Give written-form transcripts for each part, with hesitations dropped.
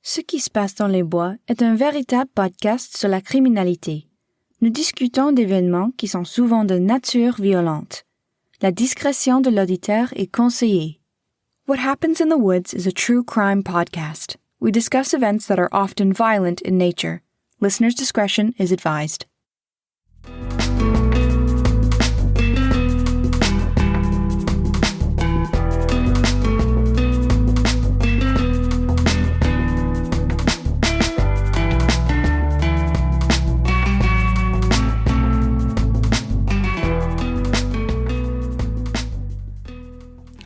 Ce qui se passe dans les bois est un véritable podcast sur la criminalité. Nous discutons d'événements qui sont souvent de nature violente. La discrétion de l'auditeur est conseillée. What Happens in the Woods is a true crime podcast. We discuss events that are often violent in nature. Listener's discretion is advised.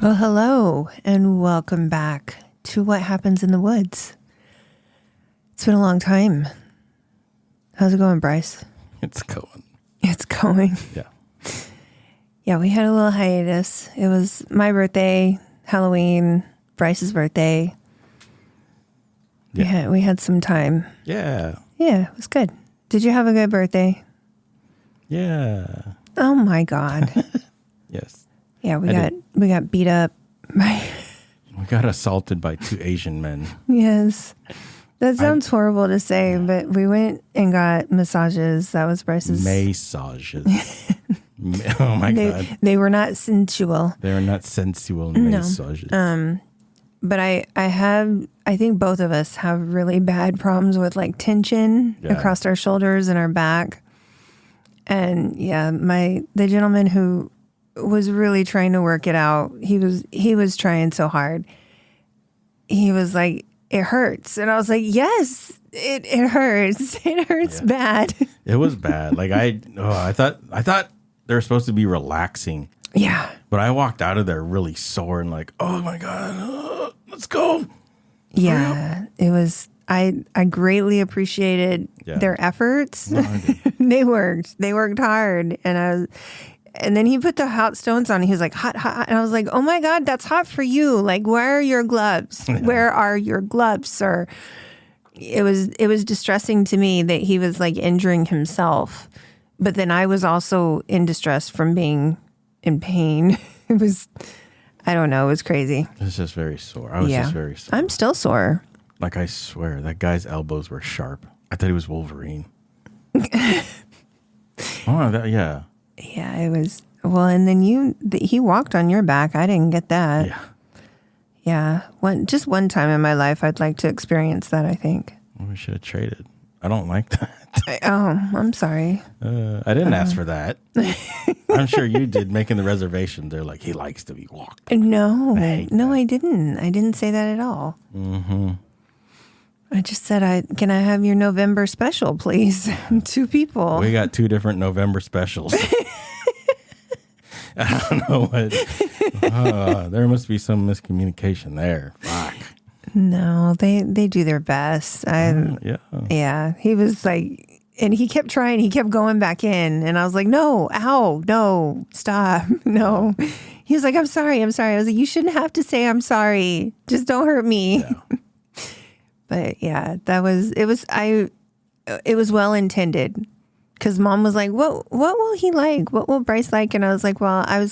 Well, hello, and welcome back to What Happens in the Woods. It's been a long time. How's it going, Bryce? It's going. It's going. Yeah. Yeah, we had a little hiatus. It was my birthday, Halloween, Bryce's birthday. Yeah. We had some time. Yeah. Yeah, it was good. Did you have a good birthday? Yeah. Oh my God. Yes. Yeah, we got beat up. We got assaulted by two Asian men. Yes. That sounds horrible to say, but we went and got massages. That was Bryce's. Massages. Oh my God. They were not sensual. They were not sensual massages. But I think both of us have really bad problems with like tension across our shoulders and our back. And yeah, the gentleman who was really trying to work it out, he was trying so hard. He was like, it hurts. And I was like, yes, it hurts. It hurts bad. It was bad. Like I thought they were supposed to be relaxing. Yeah. But I walked out of there really sore and like, oh my God, let's go. Yeah. It was, I greatly appreciated their efforts. No, They worked hard. And then he put the hot stones on. He was like, hot. And I was like, oh my God, that's hot for you. Like, where are your gloves? Where are your gloves, sir? It was distressing to me that he was like injuring himself. But then I was also in distress from being in pain. It was, I don't know, it was crazy. It was just very sore. I was just very sore. I'm still sore. Like, I swear, that guy's elbows were sharp. I thought he was Wolverine. Yeah. Yeah, it was. Well, and then he walked on your back. I didn't get that. Yeah. Yeah. Just one time in my life, I'd like to experience that, I think. Well, we should have traded. I don't like that. I'm sorry. I didn't ask for that. I'm sure you did, making the reservation. They're like, he likes to be walked. No, I didn't. I didn't say that at all. Mm-hmm. I just said, can I have your November special, please? 2 people. We got 2 different November specials. I don't know what. There must be some miscommunication there. Fuck. No, they do their best. Yeah. He was like, and he kept trying. He kept going back in. And I was like, no, ow, no, stop, no. He was like, I'm sorry. I was like, you shouldn't have to say I'm sorry. Just don't hurt me. Yeah. But yeah, it was well intended, because Mom was like, what will he like? What will Bryce like? And I was like, well, I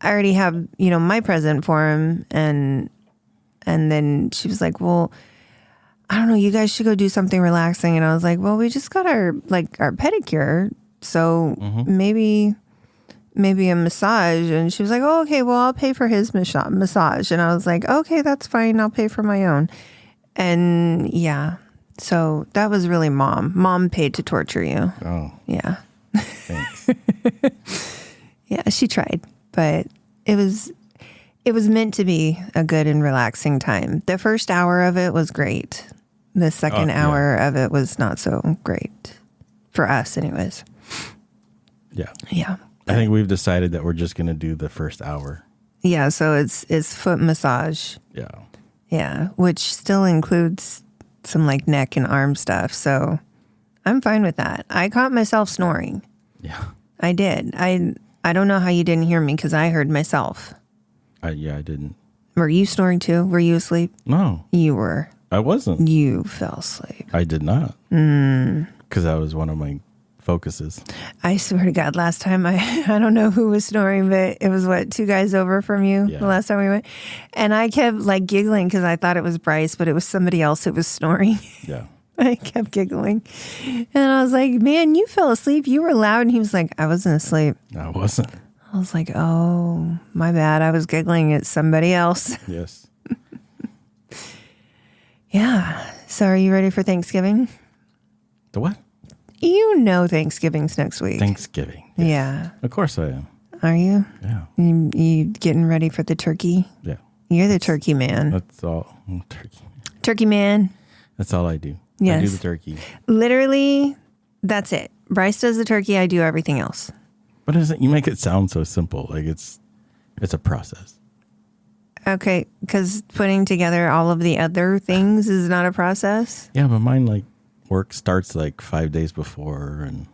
already have, my present for him. And then she was like, well, I don't know, you guys should go do something relaxing. And I was like, well, we just got our pedicure. So maybe a massage. And she was like, oh, okay, well, I'll pay for his massage. And I was like, okay, that's fine. I'll pay for my own. And yeah, so that was really Mom. Mom paid to torture you. Oh. Yeah. Thanks. Yeah, she tried, but it was meant to be a good and relaxing time. The first hour of it was great. The second hour of it was not so great. For us, anyways. Yeah. Yeah. I think we've decided that we're just going to do the first hour. Yeah, so it's foot massage. Yeah. Yeah, which still includes some like neck and arm stuff. So I'm fine with that. I caught myself snoring. Yeah. I did. I don't know how you didn't hear me, because I heard myself. I didn't. Were you snoring too? Were you asleep? No. You were. I wasn't. You fell asleep. I did not. Because that was one of my focuses. I swear to God, last time I don't know who was snoring, but it was two guys over from you Yeah. the last time we went. And I kept like giggling because I thought it was Bryce, but it was somebody else who was snoring. Yeah. I kept giggling. And I was like, man, you fell asleep. You were loud. And he was like, I wasn't asleep. I wasn't. I was like, oh, my bad. I was giggling at somebody else. Yes. Yeah. So are you ready for Thanksgiving? The what? You know Thanksgiving's next week. Thanksgiving. Yes. Yeah. Of course I am. Are you? Yeah. You getting ready for the turkey? Yeah. You're the turkey man. That's all. Turkey. Turkey man. That's all I do. Yes. I do the turkey. Literally, that's it. Bryce does the turkey. I do everything else. But you make it sound so simple. Like it's a process. Okay, because putting together all of the other things is not a process. Yeah, but mine like work starts like 5 days before and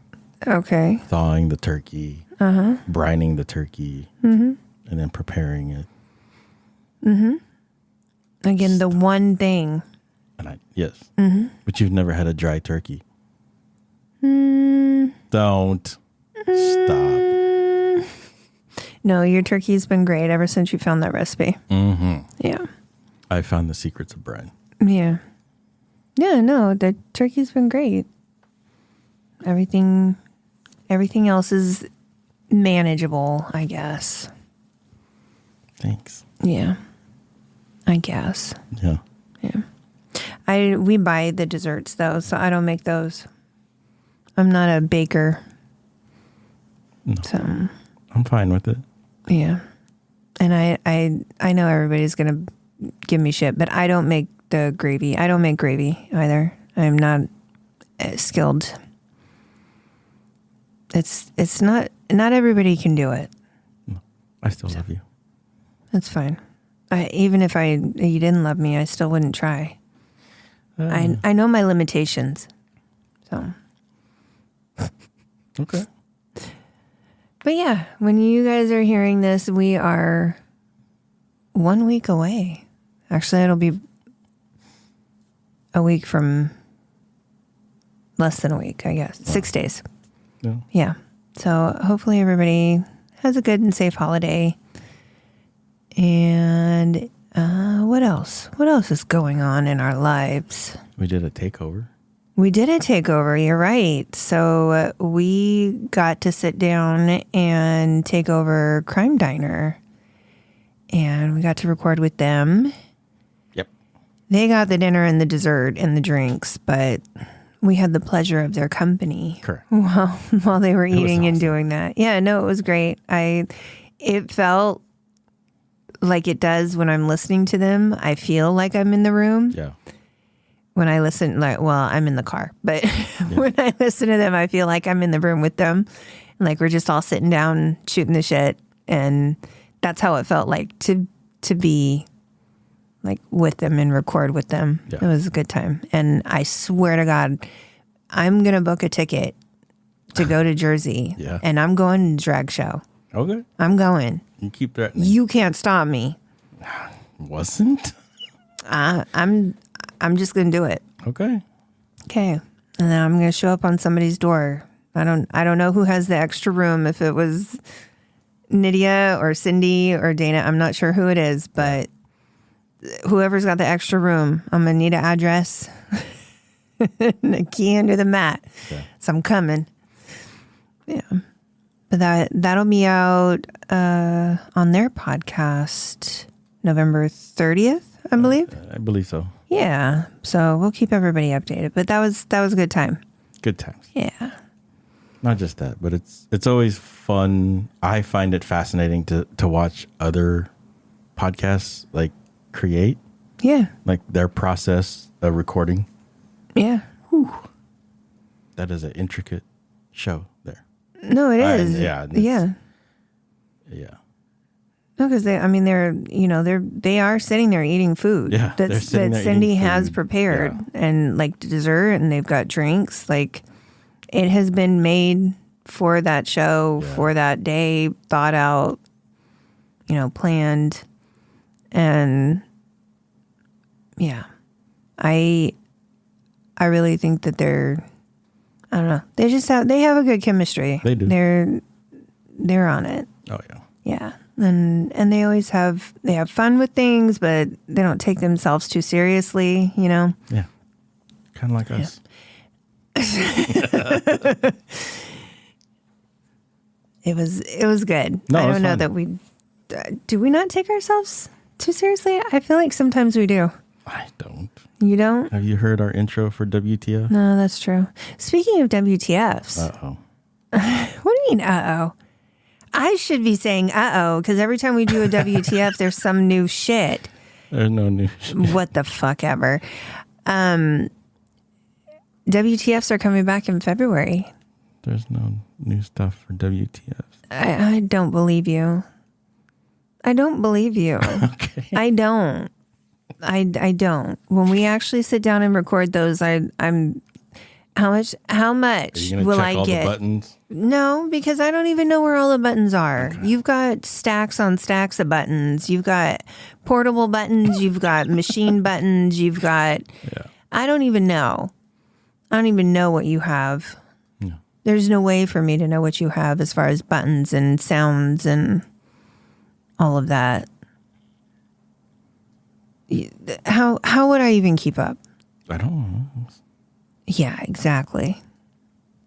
Okay. thawing the turkey, brining the turkey, and then preparing it. Again, the one thing. And but you've never had a dry turkey. Don't stop. No, your turkey's been great ever since you found that recipe. Mm-hmm. Yeah. I found the secrets of brine. Yeah. Yeah, no, the turkey's been great. Everything else is manageable, I guess. Thanks. Yeah. I guess. Yeah. Yeah. We buy the desserts though, so I don't make those. I'm not a baker. No. So I'm fine with it. yeah. And I know everybody's gonna give me shit, but I don't make the gravy. I don't make gravy either. I'm not skilled. It's not everybody can do it. No, I still love you. That's fine. Even if you didn't love me, I still wouldn't try. I know my limitations. So Okay. but yeah, when you guys are hearing this, we are 1 week away. Actually, it'll be a week from less than a week, I guess. 6 days. Yeah. Yeah. So hopefully everybody has a good and safe holiday. And what else? What else is going on in our lives? We did a takeover. We did a takeover. You're right. So we got to sit down and take over Crime Diner. And we got to record with them. Yep. They got the dinner and the dessert and the drinks, but we had the pleasure of their company. Correct. While they were eating and awesome. doing that. Yeah, no, it was great. It felt like it does when I'm listening to them. I feel like I'm in the room. Yeah. When I listen, I'm in the car, but when I listen to them, I feel like I'm in the room with them. Like we're just all sitting down, shooting the shit. And that's how it felt like to be like with them and record with them. Yeah. It was a good time. And I swear to God, I'm going to book a ticket to go to Jersey. Yeah. And I'm going to drag show. Okay. I'm going. You keep threatening. You can't stop me. Wasn't? I'm just going to do it. Okay. Okay. And then I'm going to show up on somebody's door. I don't know who has the extra room. If it was Nydia or Cindy or Dana, I'm not sure who it is, but whoever's got the extra room, I'm going to need an address and a key under the mat. Yeah. So I'm coming. Yeah. But that'll be out on their podcast November 30th, I believe. I believe so. Yeah. So we'll keep everybody updated. But that was a good time. Good times. Yeah. Not just that, but it's always fun. I find it fascinating to watch other podcasts like create, Yeah. like their process of recording. Yeah. That is an intricate show there. No, it is. Yeah. Yeah. Yeah. No, because they are sitting there eating food. Yeah, they're that sitting there Cindy eating has food. prepared, Yeah. and like dessert, and they've got drinks. Like it has been made for that show, Yeah. for that day, thought out, planned, and yeah, I really think that I don't know. They have a good chemistry. They do. They're on it. Oh yeah. Yeah. And they always have fun with things, but they don't take themselves too seriously, you know? Yeah. Kind of like us. It was good. No, I it's don't know fun. that we do we not take ourselves too seriously? I feel like sometimes we do. I don't. You don't? Have you heard our intro for WTF? No, that's true. Speaking of WTFs. Uh-oh. What do you mean, uh-oh? I should be saying uh-oh, because every time we do a WTF, there's some new shit. There's no news. What the fuck ever. WTFs are coming back in February. There's no new stuff for WTF. I don't believe you. I don't believe you. Okay. I don't. I don't. When we actually sit down and record those, I'm how much Are you gonna will check I all get? the buttons? No, because I don't even know where all the buttons are. Okay. You've got stacks on stacks of buttons. You've got portable buttons. You've got machine buttons. You've got. Yeah. I don't even know. I don't even know what you have. No. There's no way for me to know what you have as far as buttons and sounds and all of that. How would I even keep up? I don't know. Yeah, exactly.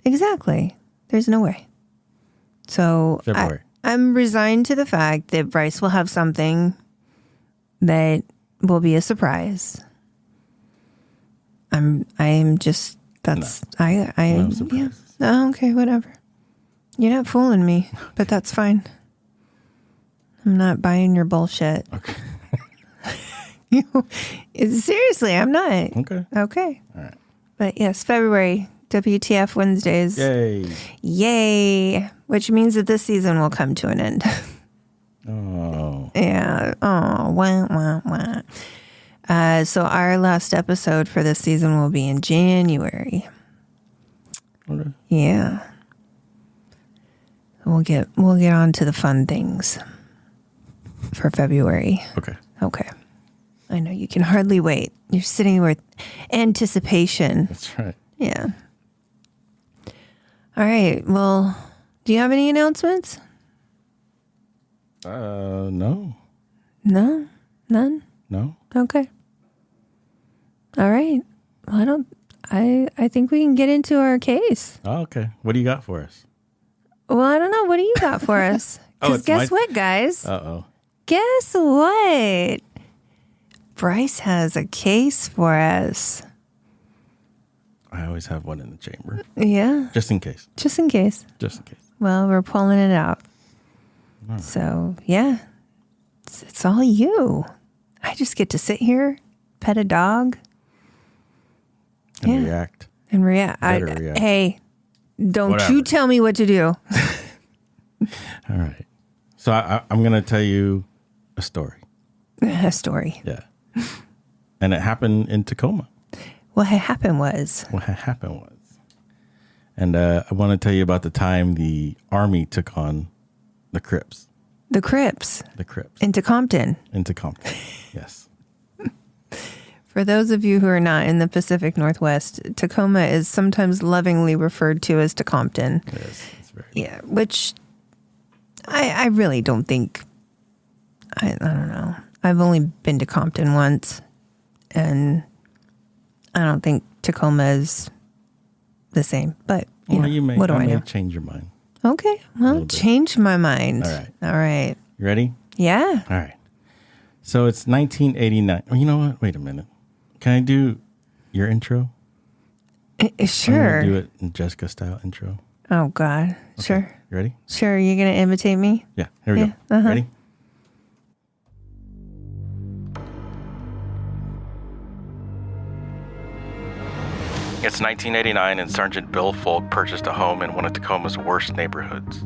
Exactly. There's no way. So February. I'm resigned to the fact that Bryce will have something that will be a surprise. I'm just that's no. I No surprises. Yeah. Oh, okay, whatever. You're not fooling me, but that's fine. I'm not buying your bullshit. Okay. Seriously, I'm not. Okay. Okay. All right. But yes, February, WTF Wednesdays. Yay. Yay. Which means that this season will come to an end. Oh. Yeah. Oh, wah, wah, wah. So our last episode for this season will be in January. Okay. Yeah. We'll get on to the fun things for February. Okay. Okay. I know you can hardly wait. You're sitting with anticipation. That's right. Yeah. All right. Well, do you have any announcements? No. No? None? No. Okay. All right. Well, I think we can get into our case. Oh, okay. What do you got for us? Well, I don't know. What do you got for us? Because guess what, guys? Uh-oh. Guess what? Bryce has a case for us. I always have one in the chamber. Yeah. Just in case. Just in case. Just in case. Well, we're pulling it out. All right. So, yeah. It's all you. I just get to sit here, pet a dog. And react. And react. React. Hey, don't Whatever. you tell me what to do. All right. So I'm going to tell you a story. A story. Yeah. And it happened in Tacoma. What had happened was. And I want to tell you about the time the Army took on the Crips. The Crips. The Crips. Into Compton. Into Compton. Yes. For those of you who are not in the Pacific Northwest, Tacoma is sometimes lovingly referred to as Compton. It is. It's very Yeah, which I really don't think, I don't know. I've only been to Compton once, and I don't think Tacoma is the same. But, you know, what do I know? Change your mind. Okay, well, change my mind. All right. You ready? Yeah. All right. So it's 1989. Oh, you know what? Wait a minute. Can I do your intro? Sure. I'm gonna do it in Jessica style intro. Oh, God. Okay. Sure. You ready? Sure. You're going to imitate me? Yeah. Here we go. Uh-huh. Ready? It's 1989 and Sergeant Bill Foulk purchased a home in one of Tacoma's worst neighborhoods.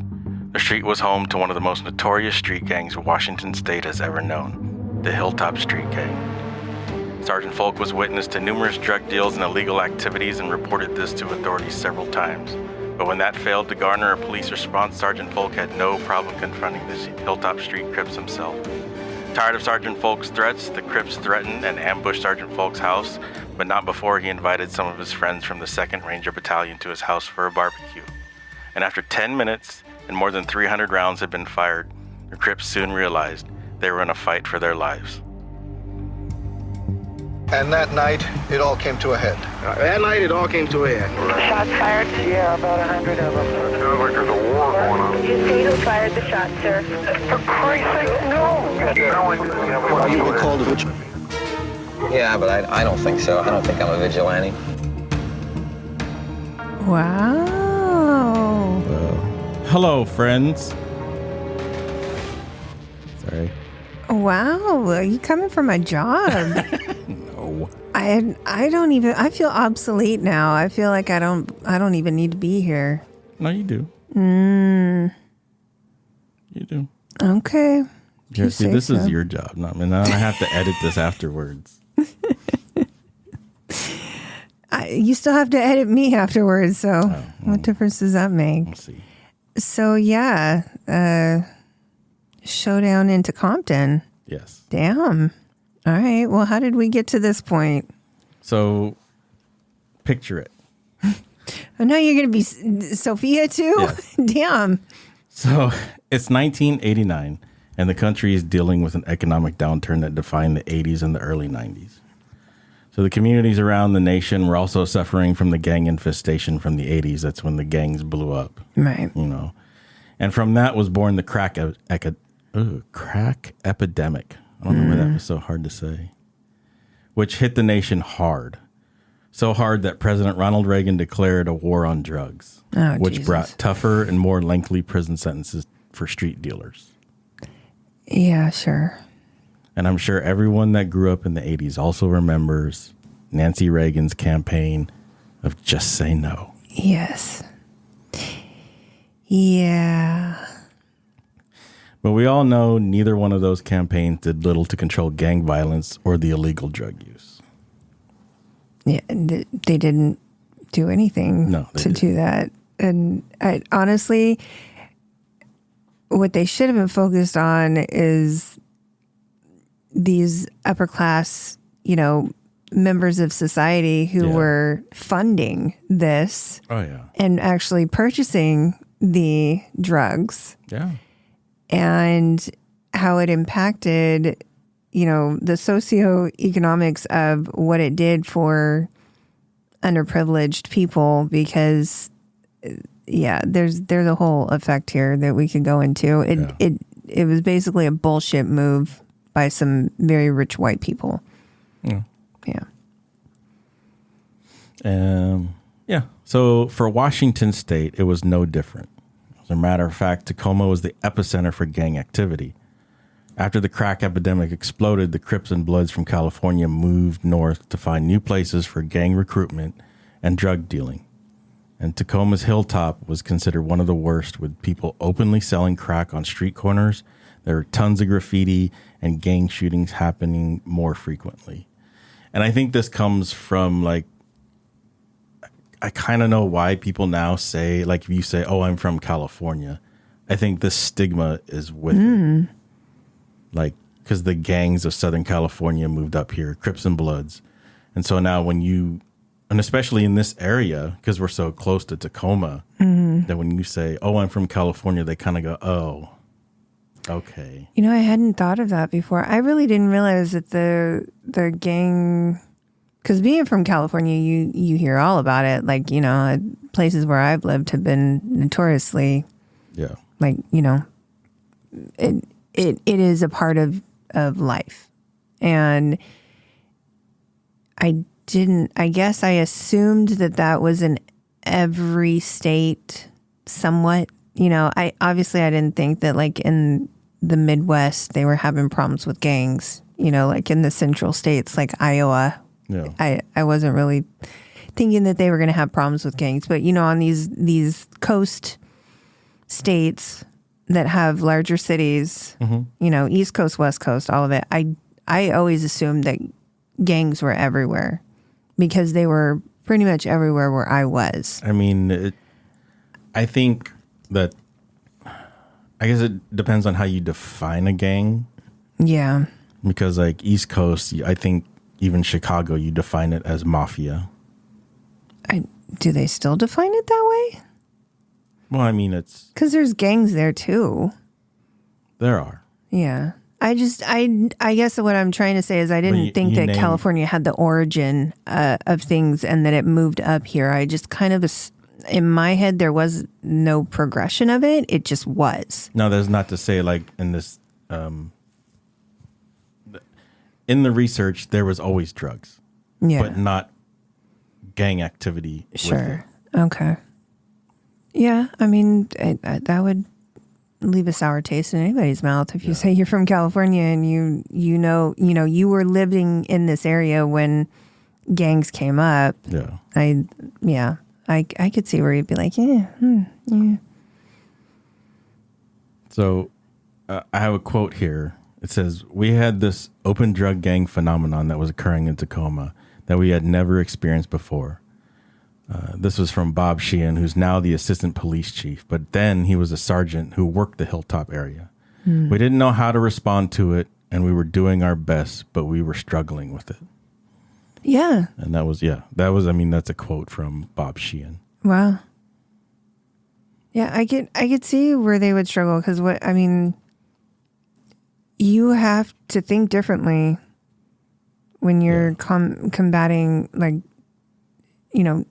The street was home to one of the most notorious street gangs Washington State has ever known, the Hilltop Street Gang. Sergeant Foulk was witness to numerous drug deals and illegal activities and reported this to authorities several times. But when that failed to garner a police response, Sergeant Foulk had no problem confronting the Hilltop Street Crips himself. Tired of Sgt Foulk's threats, the Crips threatened and ambushed Sgt Foulk's house, but not before he invited some of his friends from the 2nd Ranger Battalion to his house for a barbecue. And after 10 minutes and more than 300 rounds had been fired, the Crips soon realized they were in a fight for their lives. And that night, it all came to a head. Shots fired? Yeah, about 100 of them. Sounds like there's a war going on. Did you see who fired the shot, sir? For Christ's sake, no! Are you called a vigilante? Yeah, but I don't think so. I don't think I'm a vigilante. Wow. Hello, friends. Sorry. Wow. Are you coming for my job? No. I don't even, I feel obsolete now. I feel like I don't even need to be here. No, you do. You do. Okay. Yeah, see, this is your job. Not, I mean, I have to edit this afterwards. You still have to edit me afterwards, so what difference does that make? We'll see. So yeah, showdown into Compton. Yes. Damn. All right. Well, how did we get to this point? So, picture it. I know you're going to be Sophia too. Yes. Damn. So, it's 1989, and the country is dealing with an economic downturn that defined the 80s and the early 90s. So the communities around the nation were also suffering from the gang infestation from the 80s. That's when the gangs blew up. Right. You know. And from that was born the crack epidemic. I don't know why that was so hard to say. Which hit the nation hard. So hard that President Ronald Reagan declared a war on drugs. Oh, which Jesus. brought tougher and more lengthy prison sentences for street dealers. Yeah, sure. And I'm sure everyone that grew up in the 80s also remembers Nancy Reagan's campaign of just say no. Yes. Yeah. But we all know neither one of those campaigns did little to control gang violence or the illegal drug use. Yeah, they didn't do anything to do that. And honestly, what they should have been focused on is these upper class, members of society who were funding this and actually purchasing the drugs. Yeah. And how it impacted, the socioeconomics of what it did for underprivileged people, because there's a whole effect here that we could go into. It was basically a bullshit move by some very rich white people. So for Washington State, it was no different. As a matter of fact, Tacoma was the epicenter for gang activity. After the crack epidemic exploded, the Crips and Bloods from California moved north to find new places for gang recruitment and drug dealing. And Tacoma's Hilltop was considered one of the worst, with people openly selling crack on street corners. There were tons of graffiti and gang shootings happening more frequently. And I think this comes from, I kind of know why people now say, if you say, oh, I'm from California, I think this stigma is with it. Because the gangs of Southern California moved up here, Crips and Bloods. And so now and especially in this area, because we're so close to Tacoma, that when you say, oh, I'm from California, they kind of go, oh, okay. I hadn't thought of that before. I really didn't realize that the gang, because being from California, you hear all about it. Places where I've lived have been notoriously, it is a part of life. And I guess I assumed that was in every state somewhat. I didn't think that in the Midwest, they were having problems with gangs, in the central states like Iowa. Yeah. I wasn't really thinking that they were going to have problems with gangs. But, on these coast states that have larger cities, East Coast, West Coast, all of it, I always assumed that gangs were everywhere because they were pretty much everywhere where I was. I mean, I think that, I guess it depends on how you define a gang. Yeah. Because like East Coast, I think even Chicago, you define it as mafia. Do they still define it that way? Well, I mean, it's... Because there's gangs there too. There are. Yeah. I guess what I'm trying to say is I didn't think that California had the origin of things and that it moved up here. I just kind of, in my head, there was no progression of it. It just was. No, that's not to say like in this... in the research, there was always drugs. Yeah. But not gang activity. Sure. Okay. Yeah. I mean, that would leave a sour taste in anybody's mouth if you say you're from California and you know you were living in this area when gangs came up. Yeah. I could see where you'd be like, yeah. So I have a quote here. It says, "We had this open drug gang phenomenon that was occurring in Tacoma that we had never experienced before." This was from Bob Sheehan, who's now the assistant police chief, but then he was a sergeant who worked the Hilltop area. We didn't know how to respond to it, and we were doing our best, but we were struggling with it. Yeah. And that was, I mean, that's a quote from Bob Sheehan. Wow. Yeah, I could see where they would struggle because you have to think differently when you're combating like,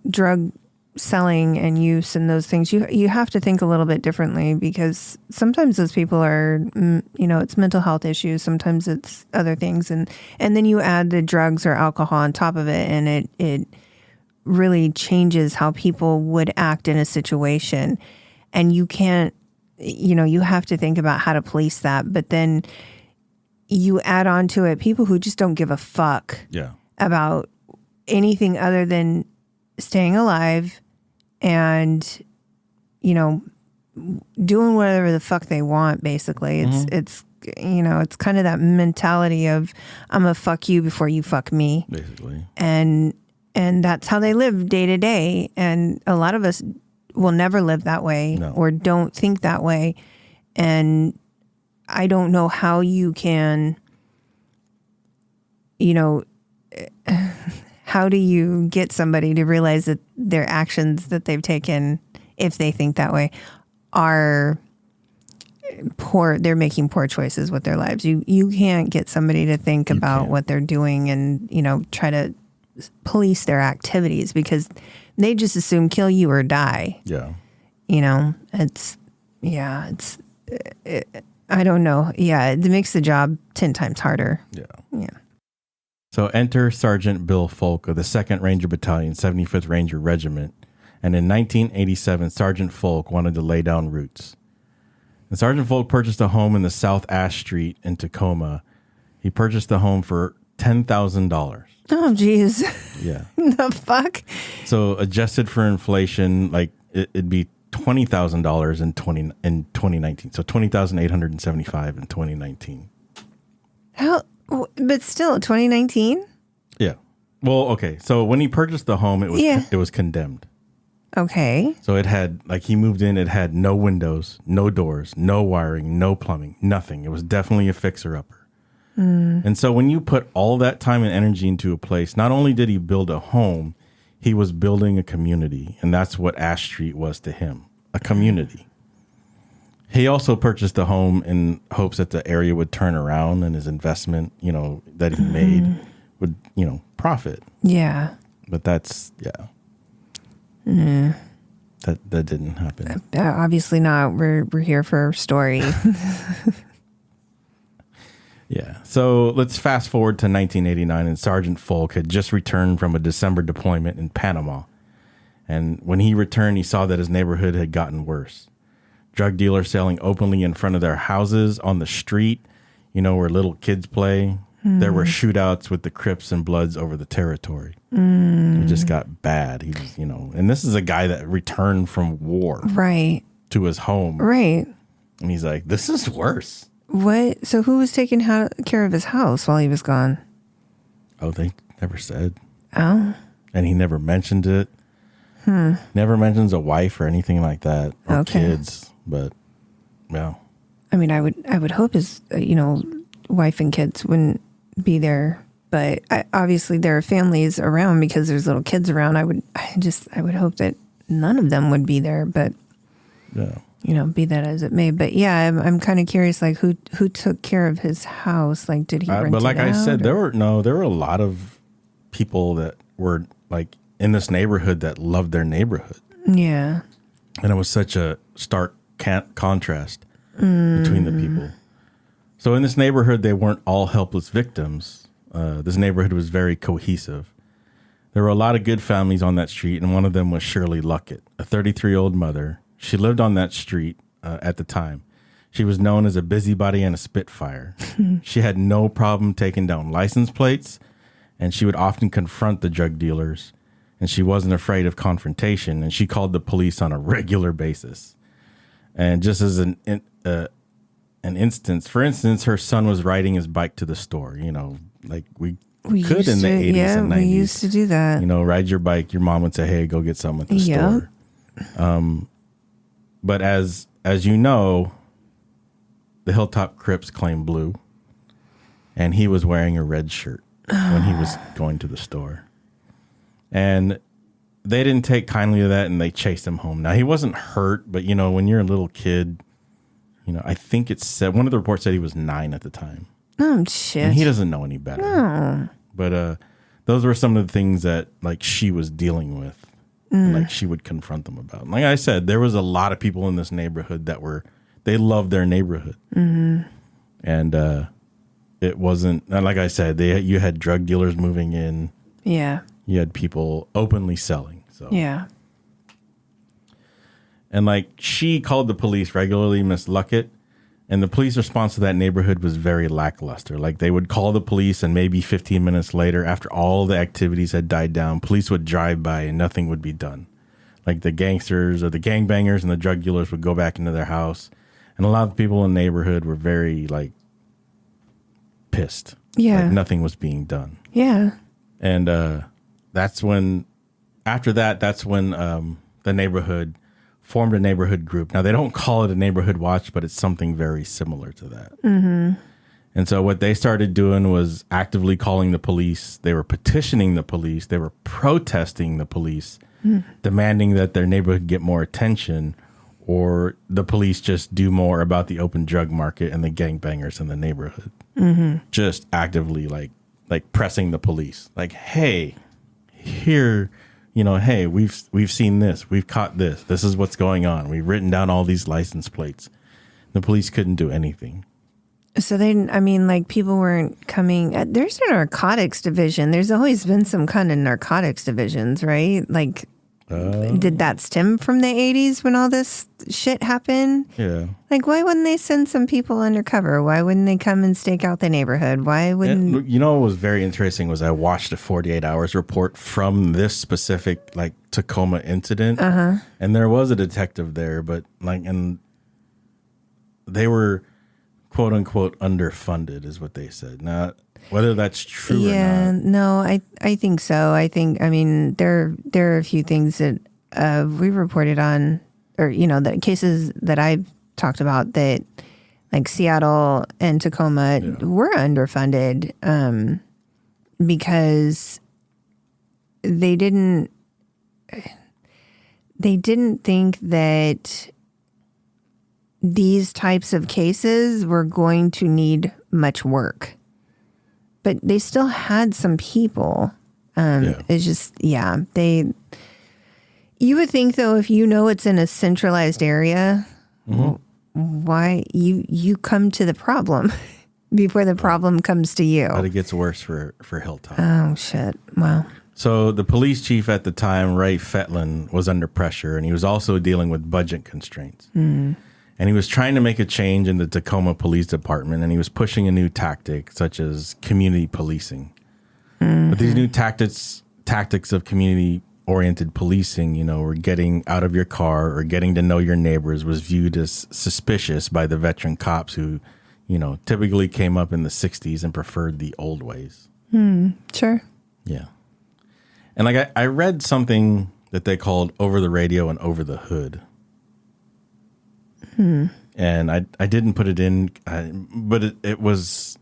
drug selling and use and those things. You have to think a little bit differently because sometimes those people are, it's mental health issues. Sometimes it's other things. And then you add the drugs or alcohol on top of it and it really changes how people would act in a situation. And you can't, you have to think about how to police that. But then you add on to it people who just don't give a fuck about anything other than staying alive and, doing whatever the fuck they want, basically. It's kind of that mentality of I'm gonna fuck you before you fuck me. Basically. And that's how they live day to day. And a lot of us will never live that way or don't think that way. And I don't know how you can, how do you get somebody to realize that their actions that they've taken, if they think that way, are poor? They're making poor choices with their lives. You can't get somebody to think about what they're doing and, try to police their activities because they just assume kill you or die. Yeah. I don't know. Yeah. It makes the job 10 times harder. Yeah. Yeah. So enter Sergeant Bill Foulk of the 2nd Ranger Battalion, 75th Ranger Regiment. And in 1987, Sergeant Foulk wanted to lay down roots. And Sergeant Foulk purchased a home in the South Ash Street in Tacoma. He purchased the home for $10,000. Oh, geez. Yeah. The fuck? So adjusted for inflation, like it'd be $20,000 in 2019. So $20,875 in 2019. How? But still, 2019? Yeah. Well, okay. So when he purchased the home, it was condemned. Okay. So it had, like, he moved in, it had no windows, no doors, no wiring, no plumbing, nothing. It was definitely a fixer-upper. And so when you put all that time and energy into a place, not only did he build a home, he was building a community. And that's what Ash Street was to him, a community. He also purchased the home in hopes that the area would turn around and his investment, that he made would, profit. Yeah. But that's, that didn't happen. Obviously not. We're here for a story. Yeah. So let's fast forward to 1989, and Sergeant Foulk had just returned from a December deployment in Panama. And when he returned, he saw that his neighborhood had gotten worse. Drug dealers selling openly in front of their houses, on the street, where little kids play. There were shootouts with the Crips and Bloods over the territory. It just got bad. He was, and this is a guy that returned from war. Right. To his home. Right. And he's like, this is worse. What? So who was taking care of his house while he was gone? Oh, they never said. Oh. And he never mentioned it. Never mentions a wife or anything like that. Or kids. But, well. I mean, I would hope his, wife and kids wouldn't be there. But obviously there are families around because there's little kids around. I would hope that none of them would be there, but Yeah. you know, be that as it may. But yeah, I'm kind of curious, like who took care of his house? Like, did he rent But like it I out, said, or? there were a lot of people that were like in this neighborhood that loved their neighborhood. Yeah. And it was such a stark contrast between the people. So in this neighborhood, they weren't all helpless victims. This neighborhood was very cohesive. There were a lot of good families on that street, and one of them was Shirley Luckett, a 33-year-old mother. She lived on that street at the time. She was known as a busybody and a spitfire. She had no problem taking down license plates, and she would often confront the drug dealers, and she wasn't afraid of confrontation, and she called the police on a regular basis. And just as an instance, for instance, her son was riding his bike to the store, you know, like we could in the 80s and 90s. We used to do that. You know, ride your bike. Your mom would say, hey, go get something at the store. But as you know, the Hilltop Crips claim blue, and he was wearing a red shirt when he was going to the store. And they didn't take kindly to that, and they chased him home. Now, he wasn't hurt, but, you know, when you're a little kid, you know, I think it said, one of the reports said he was 9 at the time. Oh, shit. And he doesn't know any better. No. But those were some of the things that, like, she was dealing with. And, like, she would confront them about. And like I said, there was a lot of people in this neighborhood that they loved their neighborhood. Mm-hmm. And it wasn't, like I said, you had drug dealers moving in. Yeah. You had people openly selling. So Yeah. And, like, she called the police regularly, Miss Luckett. And the police response to that neighborhood was very lackluster. Like, they would call the police, and maybe 15 minutes later, after all the activities had died down, police would drive by and nothing would be done. Like, the gangsters or the gangbangers and the drug dealers would go back into their house. And a lot of people in the neighborhood were very, like, pissed. Yeah. Like, nothing was being done. Yeah. And that's when the neighborhood formed a neighborhood group. Now, they don't call it a neighborhood watch, but it's something very similar to that. Mm-hmm. And so what they started doing was actively calling the police. They were petitioning the police. They were protesting the police, demanding that their neighborhood get more attention, or the police just do more about the open drug market and the gangbangers in the neighborhood. Mm-hmm. Just actively, like pressing the police. Like, hey, here... You know, hey, we've seen this. We've caught this. This is what's going on. We've written down all these license plates. The police couldn't do anything. So people weren't coming. There's a narcotics division. There's always been some kind of narcotics divisions, right? Like, did that stem from the 80s when all this shit happened? Yeah. Like, why wouldn't they send some people undercover? Why wouldn't they come and stake out the neighborhood? Why wouldn't... And, you know what was very interesting was I watched a 48 Hours report from this specific, like, Tacoma incident. Uh-huh. And there was a detective there, but, like, and they were, quote unquote, underfunded is what they said. Now, whether that's true or not. No, I think so. There are a few things that we reported on, or, you know, the cases that I've talked about that, like Seattle and Tacoma were underfunded because they didn't think that these types of cases were going to need much work. But they still had some people. It's just, you would think, though, if you know it's in a centralized area, why you come to the problem before the problem comes to you. But it gets worse for Hilltop. Oh, shit. Wow. So the police chief at the time, Ray Fetlin, was under pressure, and he was also dealing with budget constraints. And he was trying to make a change in the Tacoma Police Department, and he was pushing a new tactic, such as community policing. But these new tactics of community-oriented policing, you know, were getting out of your car or getting to know your neighbors was viewed as suspicious by the veteran cops who, you know, typically came up in the 60s and preferred the old ways. Sure. Yeah. And like I read something that they called over the radio and over the hood. And I didn't put it in, but it was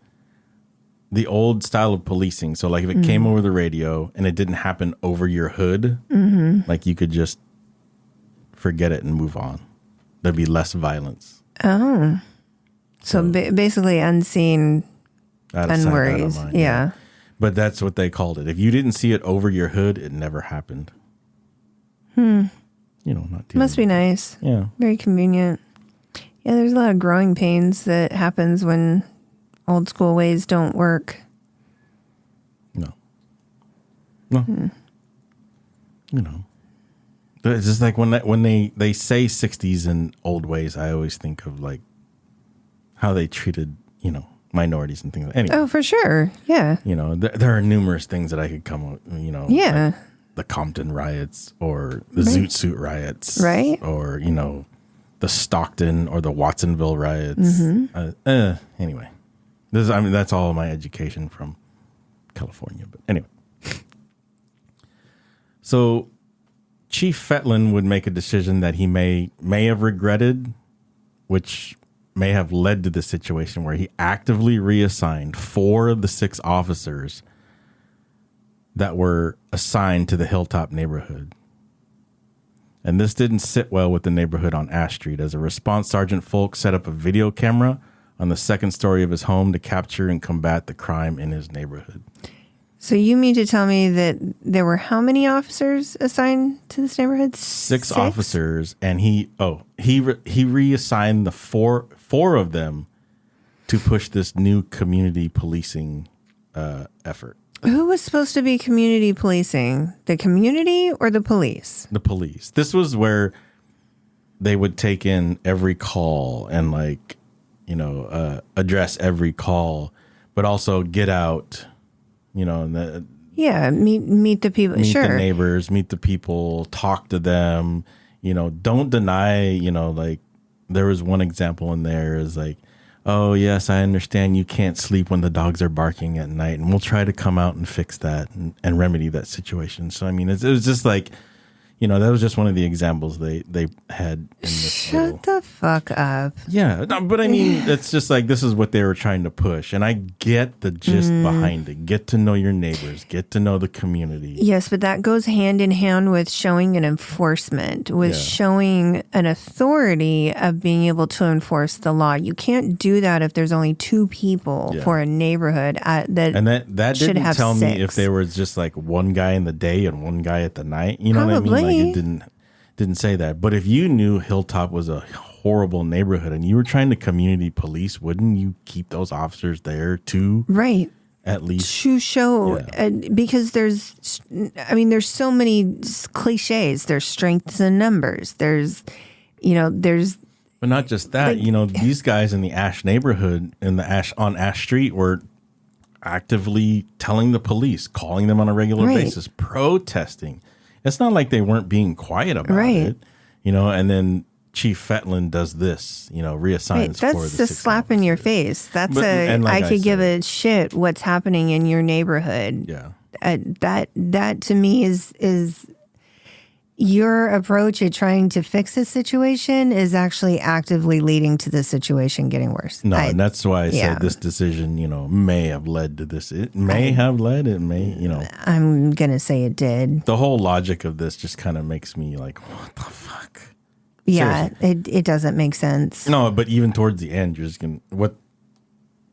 the old style of policing. So like if it came over the radio and it didn't happen over your hood, like you could just forget it and move on. There'd be less violence. Oh. So basically unseen, Out of sight, out of unworries. mind, Yeah. But that's what they called it. If you didn't see it over your hood, it never happened. You know, not dealing Must be with it. nice. Yeah. Very convenient. Yeah, there's a lot of growing pains that happens when old school ways don't work. No. You know. But it's just like when they say 60s and old ways, I always think of like how they treated, you know, minorities and things like that. Anyway, Oh, for sure. Yeah. you know, there are numerous things that I could come up, you know. Yeah. like the Compton riots or the Zoot Suit riots. Right. Or, you know, the Stockton or the Watsonville riots. Anyway. That's all my education from California. But anyway. So Chief Fetland would make a decision that he may have regretted, which may have led to the situation where he actively reassigned 4 of the 6 officers that were assigned to the Hilltop neighborhood. And this didn't sit well with the neighborhood on Ash Street. As a response, Sgt Foulk set up a video camera on the second story of his home to capture and combat the crime in his neighborhood. So you mean to tell me that there were how many officers assigned to this neighborhood? 6 officers, and he reassigned the four of them to push this new community policing effort. Who was supposed to be community policing? The community or the police? The police. This was where they would take in every call and like, you know, address every call, but also get out, you know, and meet the people. meet Sure. the neighbors, meet the people, talk to them, you know, don't deny, you know, like there was one example in there is like, oh, yes, I understand you can't sleep when the dogs are barking at night, and we'll try to come out and fix that and remedy that situation. So, I mean, it was just like, you know, that was just one of the examples they had in this. Shut the fuck up. Yeah, no, but I mean, it's just like this is what they were trying to push. And I get the gist behind it. Get to know your neighbors. Get to know the community. Yes, but that goes hand in hand with showing an enforcement, with showing an authority of being able to enforce the law. You can't do that if there's only 2 people for a neighborhood that should didn't have tell 6. me if there was just like one guy in the day and one guy at the night. You know what I mean? Like it didn't say that. But if you knew Hilltop was a horrible neighborhood and you were trying to community police, wouldn't you keep those officers there too? Right. At least to show, because there's so many cliches. There's strengths in numbers. There's. But not just that, you know, these guys in the Ash neighborhood, on Ash Street, were actively telling the police, calling them on a regular basis, protesting. It's not like they weren't being quiet about it, you know. And then Chief Fetland does this, you know, reassigns. That's a slap in your face. That's I could give a shit what's happening in your neighborhood. Yeah, that to me is your approach at trying to fix a situation is actually actively leading to the situation getting worse. No, and that's why I said this decision, you know, may have led to this. It may have led. It may, you know. I'm gonna say it did. The whole logic of this just kind of makes me like, what the fuck? Yeah, it doesn't make sense. No, but even towards the end, you're just gonna what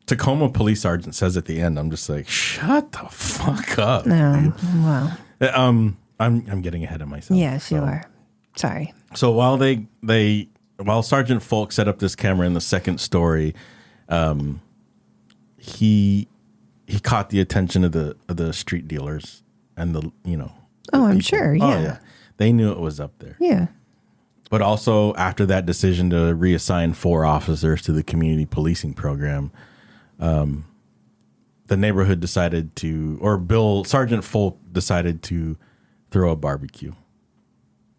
Tacoma police sergeant says at the end. I'm just like, shut the fuck up. No, well, I'm getting ahead of myself. Yes, you are. Sorry. So while while Sergeant Foulk set up this camera in the second story, he caught the attention of the street dealers and the I'm sure. Yeah. Oh, yeah, they knew it was up there. Yeah. But also after that decision to reassign 4 officers to the community policing program, the neighborhood decided Sergeant Foulk decided to throw a barbecue.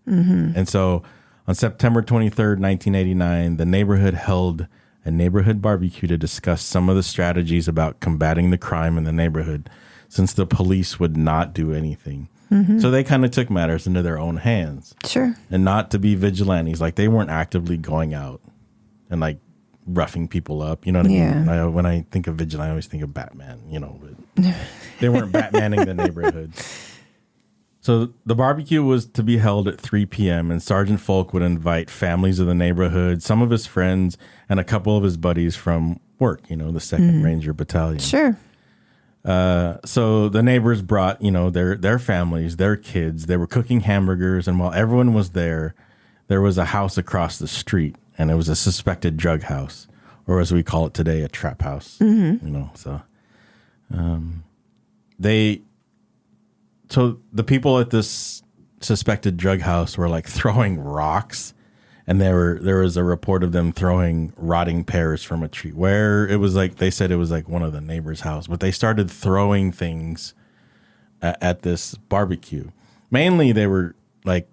Mm-hmm. And so on September 23rd, 1989, the neighborhood held a neighborhood barbecue to discuss some of the strategies about combating the crime in the neighborhood, since the police would not do anything. Mm-hmm. So they kind of took matters into their own hands. Sure. And not to be vigilantes. Like they weren't actively going out and like roughing people up. You know what I mean? When I think of vigilante, I always think of Batman, but they weren't Batmaning the neighborhood. So the barbecue was to be held at 3 p.m. and Sergeant Foulk would invite families of the neighborhood, some of his friends, and a couple of his buddies from work, the 2nd Ranger Battalion. Sure. So the neighbors brought, their families, their kids. They were cooking hamburgers, and while everyone was there was a house across the street, and it was a suspected drug house, or as we call it today, a trap house. So So the people at this suspected drug house were like throwing rocks, and there was a report of them throwing rotting pears from a tree. Where it was like they said it was like one of the neighbors' house, but they started throwing things at this barbecue. Mainly, they were like,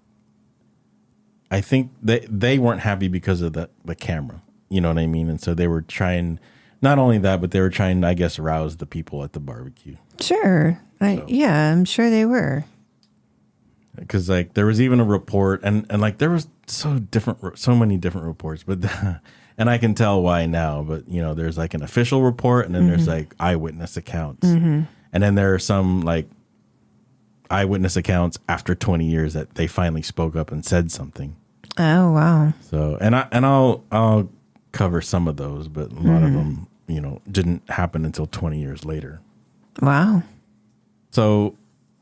I think they weren't happy because of the camera. You know what I mean? And so they were trying, not only that, but they were trying, I guess, rouse the people at the barbecue. Sure. Yeah, I'm sure they were. Because like there was even a report, and like there was so many different reports, but and I can tell why now. But there's like an official report, and then there's like eyewitness accounts, and then there are some like eyewitness accounts after 20 years that they finally spoke up and said something. Oh wow! So I'll cover some of those, but a lot of them didn't happen until 20 years later. Wow. So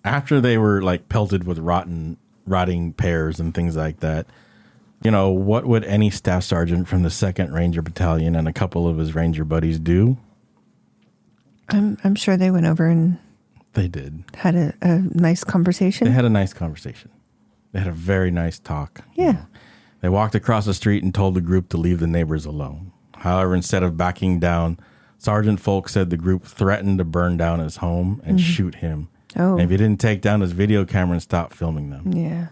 after they were like pelted with rotting pears and things like that, what would any staff sergeant from the 2nd Ranger Battalion and a couple of his Ranger buddies do? I'm sure they went over and they did. Had a nice conversation. They had a nice conversation. They had a very nice talk. Yeah. They walked across the street and told the group to leave the neighbors alone. However, instead of backing down, Sergeant Foulk said the group threatened to burn down his home and shoot him. Oh. And if he didn't take down his video camera and stop filming them. Yeah.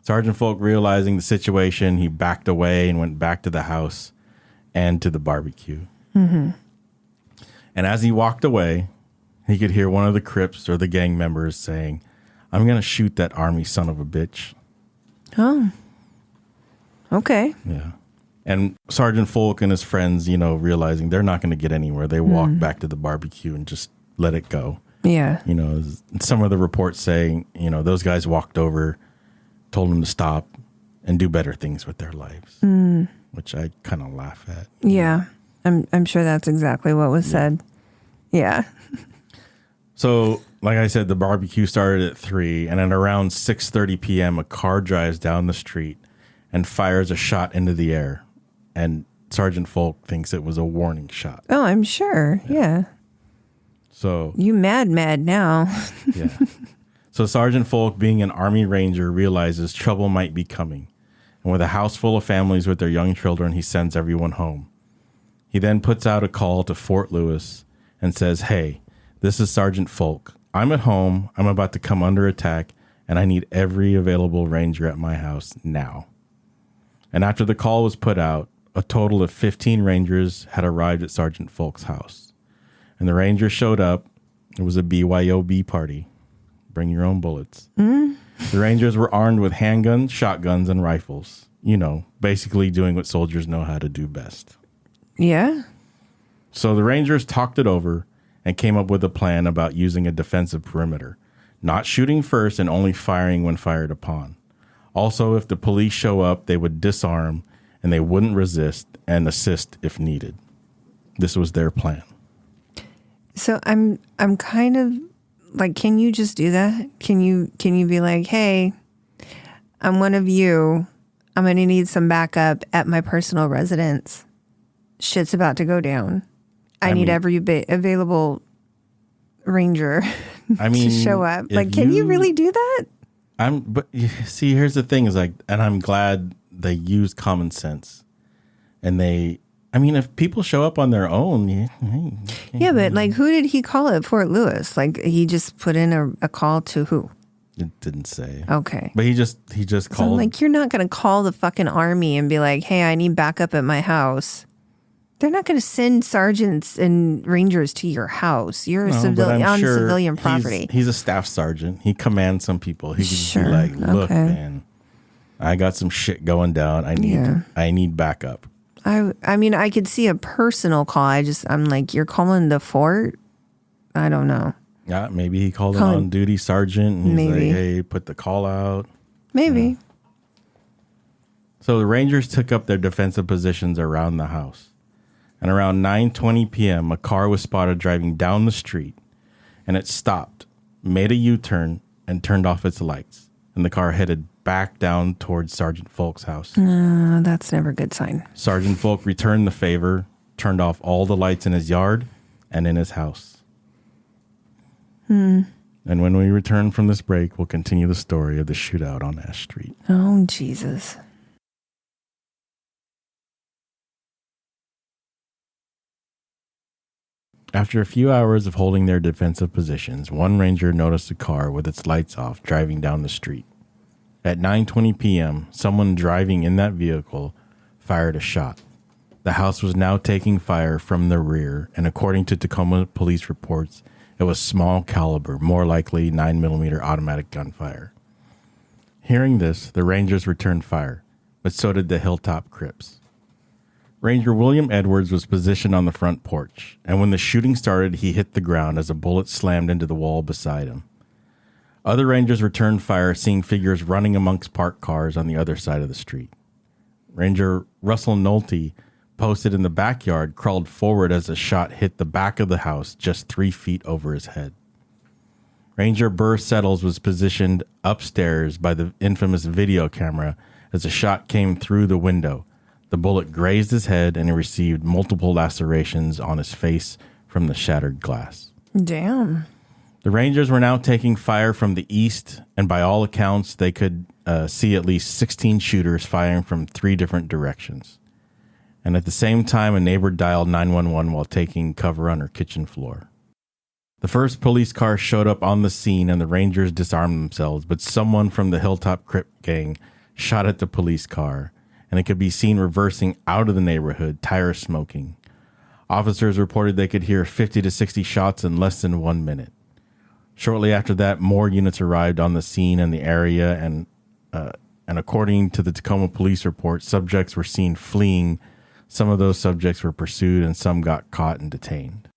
Sergeant Foulk, realizing the situation, he backed away and went back to the house and to the barbecue. And as he walked away, he could hear one of the Crips or the gang members saying, "I'm going to shoot that army son of a bitch." Oh. Okay. Yeah. And Sergeant Foulk and his friends, realizing they're not going to get anywhere, they walked back to the barbecue and just let it go. Yeah. Some of the reports saying, those guys walked over, told them to stop and do better things with their lives, which I kind of laugh at. Yeah. I'm sure that's exactly what was said. Yeah. So, like I said, the barbecue started at 3, and at around 6:30 p.m., a car drives down the street and fires a shot into the air. And Sergeant Foulk thinks it was a warning shot. Oh, I'm sure. Yeah. So you mad now. Yeah. So Sergeant Foulk, being an Army Ranger, realizes trouble might be coming. And with a house full of families with their young children, he sends everyone home. He then puts out a call to Fort Lewis and says, "Hey, this is Sergeant Foulk. I'm at home. I'm about to come under attack, and I need every available Ranger at my house now." And after the call was put out, a total of 15 Rangers had arrived at Sergeant Foulk's house. And the Rangers showed up. It was a BYOB party. Bring your own bullets. The Rangers were armed with handguns, shotguns, and rifles. Basically doing what soldiers know how to do best. Yeah. So the Rangers talked it over and came up with a plan about using a defensive perimeter, not shooting first and only firing when fired upon. Also, if the police show up, they would disarm and they wouldn't resist and assist if needed. This was their plan. So I'm kind of like, can you just do that? Can you be like, "Hey, I'm one of you. I'm going to need some backup at my personal residence. Shit's about to go down. I need every available Ranger to show up." Like, can you really do that? But see, here's the thing is like, and I'm glad they use common sense, and if people show up on their own, but like, who did he call at Fort Lewis? Like, he just put in a call to who? It didn't say. Okay, but he just called. So like, you're not going to call the fucking army and be like, "Hey, I need backup at my house." They're not going to send sergeants and Rangers to your house. You're a civilian on civilian property. He's a staff sergeant. He commands some people. He could just be like, "Look, man, I got some shit going down. I need backup." I mean, I could see a personal call. I'm like, you're calling the fort? I don't know. Yeah, maybe he called an on-duty sergeant and he's Maybe. like, hey, put the call out. Maybe. Yeah. So the Rangers took up their defensive positions around the house. And around 9:20 p.m., a car was spotted driving down the street, and it stopped, made a U-turn, and turned off its lights. And the car headed back down towards Sgt Foulk's house. That's never a good sign. Sgt Foulk returned the favor, turned off all the lights in his yard and in his house. And when we return from this break, we'll continue the story of the shootout on Ash Street. Oh, Jesus. After a few hours of holding their defensive positions, one ranger noticed a car with its lights off driving down the street. At 9:20 p.m., someone driving in that vehicle fired a shot. The house was now taking fire from the rear, and according to Tacoma police reports, it was small caliber, more likely 9mm automatic gunfire. Hearing this, the Rangers returned fire, but so did the Hilltop Crips. Ranger William Edwards was positioned on the front porch, and when the shooting started, he hit the ground as a bullet slammed into the wall beside him. Other Rangers returned fire, seeing figures running amongst parked cars on the other side of the street. Ranger Russell Nolte, posted in the backyard, crawled forward as a shot hit the back of the house just 3 feet over his head. Ranger Burr Settles was positioned upstairs by the infamous video camera as a shot came through the window. The bullet grazed his head and he received multiple lacerations on his face from the shattered glass. Damn. The Rangers were now taking fire from the east, and by all accounts, they could see at least 16 shooters firing from 3 different directions. And at the same time, a neighbor dialed 911 while taking cover on her kitchen floor. The first police car showed up on the scene and the Rangers disarmed themselves, but someone from the Hilltop Crip gang shot at the police car, and it could be seen reversing out of the neighborhood, tires smoking. Officers reported they could hear 50 to 60 shots in less than 1 minute. Shortly after that, more units arrived on the scene and the area, and according to the Tacoma police report, subjects were seen fleeing. Some of those subjects were pursued and some got caught and detained.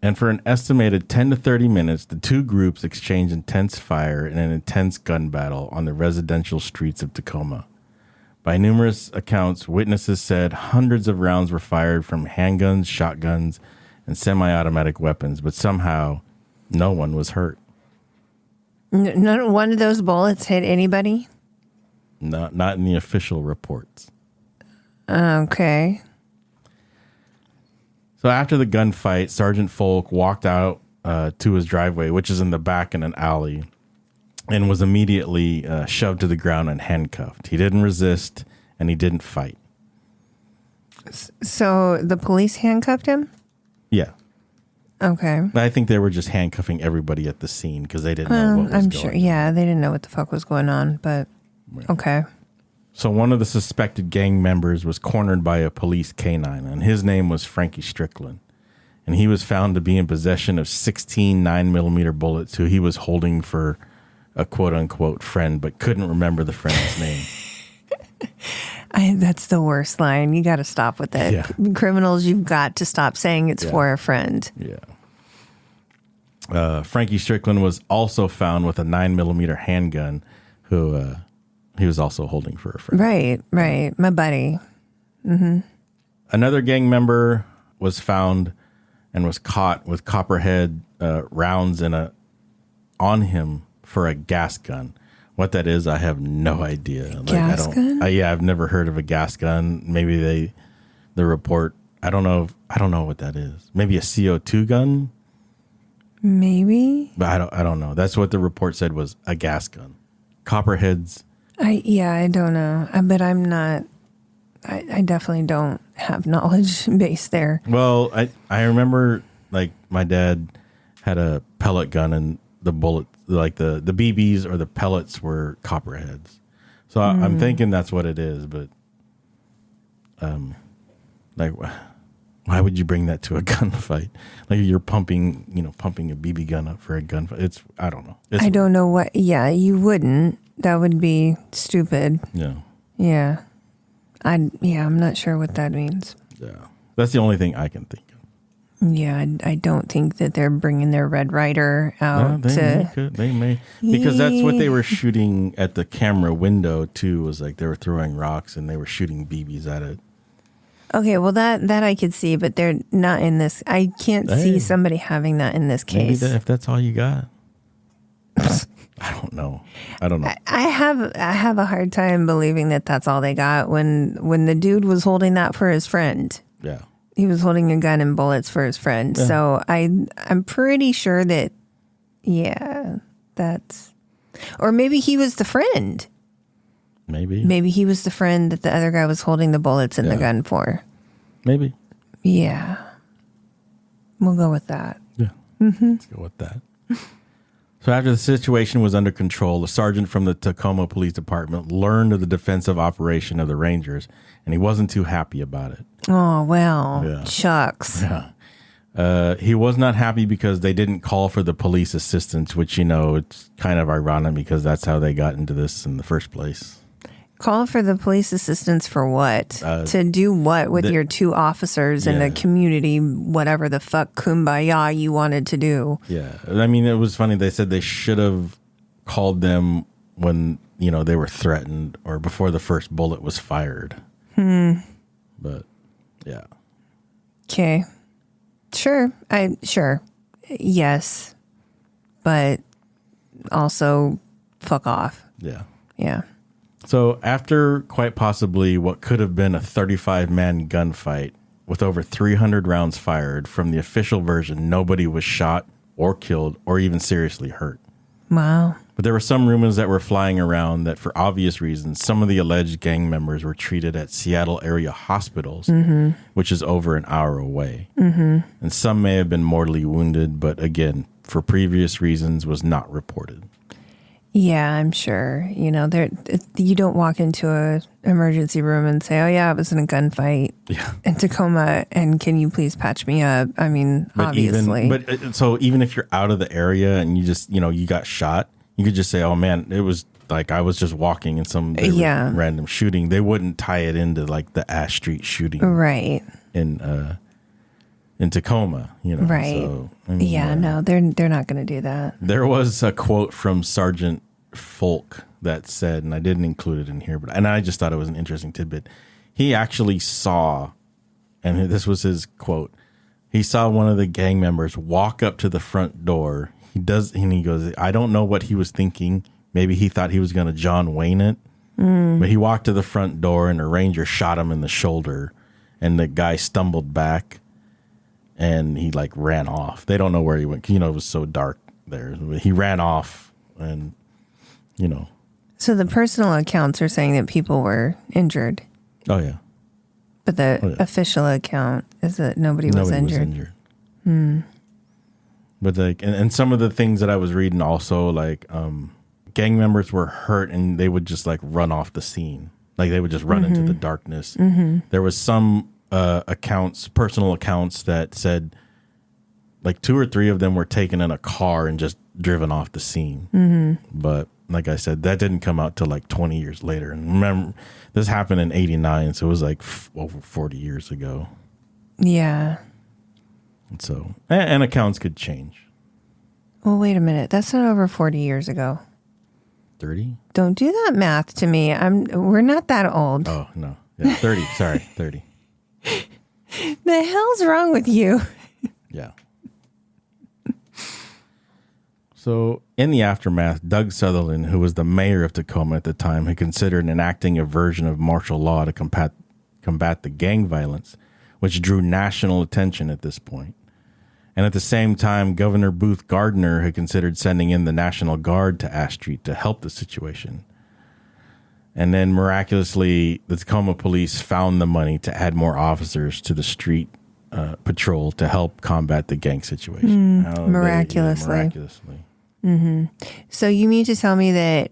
And for an estimated 10 to 30 minutes, the two groups exchanged intense fire in an intense gun battle on the residential streets of Tacoma. By numerous accounts, witnesses said hundreds of rounds were fired from handguns, shotguns, and semi-automatic weapons, but somehow no one was hurt. Not one of those bullets hit anybody? Not in the official reports. Okay. So after the gunfight, Sgt Foulk walked out to his driveway, which is in the back in an alley, and was immediately shoved to the ground and handcuffed. He didn't resist, and he didn't fight. So the police handcuffed him? Yeah. Okay. I think they were just handcuffing everybody at the scene because they didn't know what was I'm going sure. on. Yeah, they didn't know what the fuck was going on, but okay. So one of the suspected gang members was cornered by a police canine, and his name was Frankie Strickland. And he was found to be in possession of 16 9mm bullets, who he was holding for a quote-unquote friend, but couldn't remember the friend's name. That's the worst line. You got to stop with that. Yeah. Criminals, you've got to stop saying it's for a friend. Yeah. Frankie Strickland was also found with a 9mm handgun, who he was also holding for a friend. Right. My buddy. Mm-hmm. Another gang member was found and was caught with copperhead rounds on him for a gas gun. What that is, I have no idea. Gas gun? I've never heard of a gas gun. Maybe the report. I don't know what that is. Maybe a CO2 gun. Maybe. But I don't know. That's what the report said was a gas gun. Copperheads. I don't know. But I'm not. I definitely don't have knowledge base there. Well, I remember like my dad had a pellet gun and the bullet, like the BBs or the pellets were copperheads. So I'm thinking that's what it is, but like why would you bring that to a gunfight? Like you're pumping a BB gun up for a gunfight. I don't know. I don't know what. Yeah, you wouldn't. That would be stupid. Yeah. Yeah. I'm not sure what that means. Yeah. That's the only thing I can think of. Yeah, I don't think that they're bringing their Red Ryder out. They may. Because that's what they were shooting at the camera window, too, was like they were throwing rocks and they were shooting BBs at it. Okay, well, that I could see, but they're not in this. I can't see somebody having that in this case. Maybe if that's all you got. I don't know. I have a hard time believing that that's all they got when the dude was holding that for his friend. Yeah. He was holding a gun and bullets for his friend. Yeah. So I'm pretty sure that, that's... Or maybe he was the friend. Maybe he was the friend that the other guy was holding the bullets and the gun for. Maybe. Yeah. We'll go with that. Yeah. Let's go with that. So after the situation was under control, the sergeant from the Tacoma Police Department learned of the defensive operation of the Rangers, and he wasn't too happy about it. Oh, well, shucks. Yeah. He was not happy because they didn't call for the police assistance, which, it's kind of ironic because that's how they got into this in the first place. Call for the police assistance for what? To do what with your two officers in the community, whatever the fuck kumbaya you wanted to do? Yeah. I mean, it was funny. They said they should have called them when, they were threatened or before the first bullet was fired. But, yeah. Okay. Sure. Sure. Yes. But also, fuck off. Yeah. Yeah. So after quite possibly what could have been a 35-man gunfight with over 300 rounds fired, from the official version, nobody was shot or killed or even seriously hurt. Wow. But there were some rumors that were flying around that for obvious reasons, some of the alleged gang members were treated at Seattle area hospitals, which is over an hour away. And some may have been mortally wounded, but again, for previous reasons, was not reported. Yeah, I'm sure. You don't walk into a emergency room and say, "Oh yeah, I was in a gunfight in Tacoma, and can you please patch me up?" I mean, obviously. So even if you're out of the area and you just, you got shot, you could just say, "Oh man, it was like I was just walking in some random shooting." They wouldn't tie it into like the Ash Street shooting, right? In Tacoma, right? So, I mean, no, they're not going to do that. There was a quote from Sgt Foulk that said, and I didn't include it in here, and I just thought it was an interesting tidbit. He actually saw, and this was his quote, he saw one of the gang members walk up to the front door. He goes, I don't know what he was thinking. Maybe he thought he was going to John Wayne it, but he walked to the front door and a ranger shot him in the shoulder, and the guy stumbled back. And he ran off. They don't know where he went. It was so dark there. He ran off and, So the personal accounts are saying that people were injured. Oh, yeah. But the official account is that nobody was injured. But and some of the things that I was reading also, gang members were hurt and they would just run off the scene. They would just run into the darkness. There was some personal accounts that said 2 or 3 of them were taken in a car and just driven off the scene. But like I said, that didn't come out till 20 years later. And remember, this happened in 89, so it was over 40 years ago. Yeah. And so, and accounts could change. Well, wait a minute. That's not over 40 years ago. 30? Don't do that math to me. We're not that old. Oh, no. Yeah, 30. Sorry, 30. The hell's wrong with you? Yeah. So in the aftermath, Doug Sutherland, who was the mayor of Tacoma at the time, had considered enacting a version of martial law to combat the gang violence, which drew national attention at this point. And at the same time, Governor Booth Gardner had considered sending in the National Guard to Ash Street to help the situation. And then miraculously, the Tacoma police found the money to add more officers to the street patrol to help combat the gang situation. Miraculously. Miraculously. So you mean to tell me that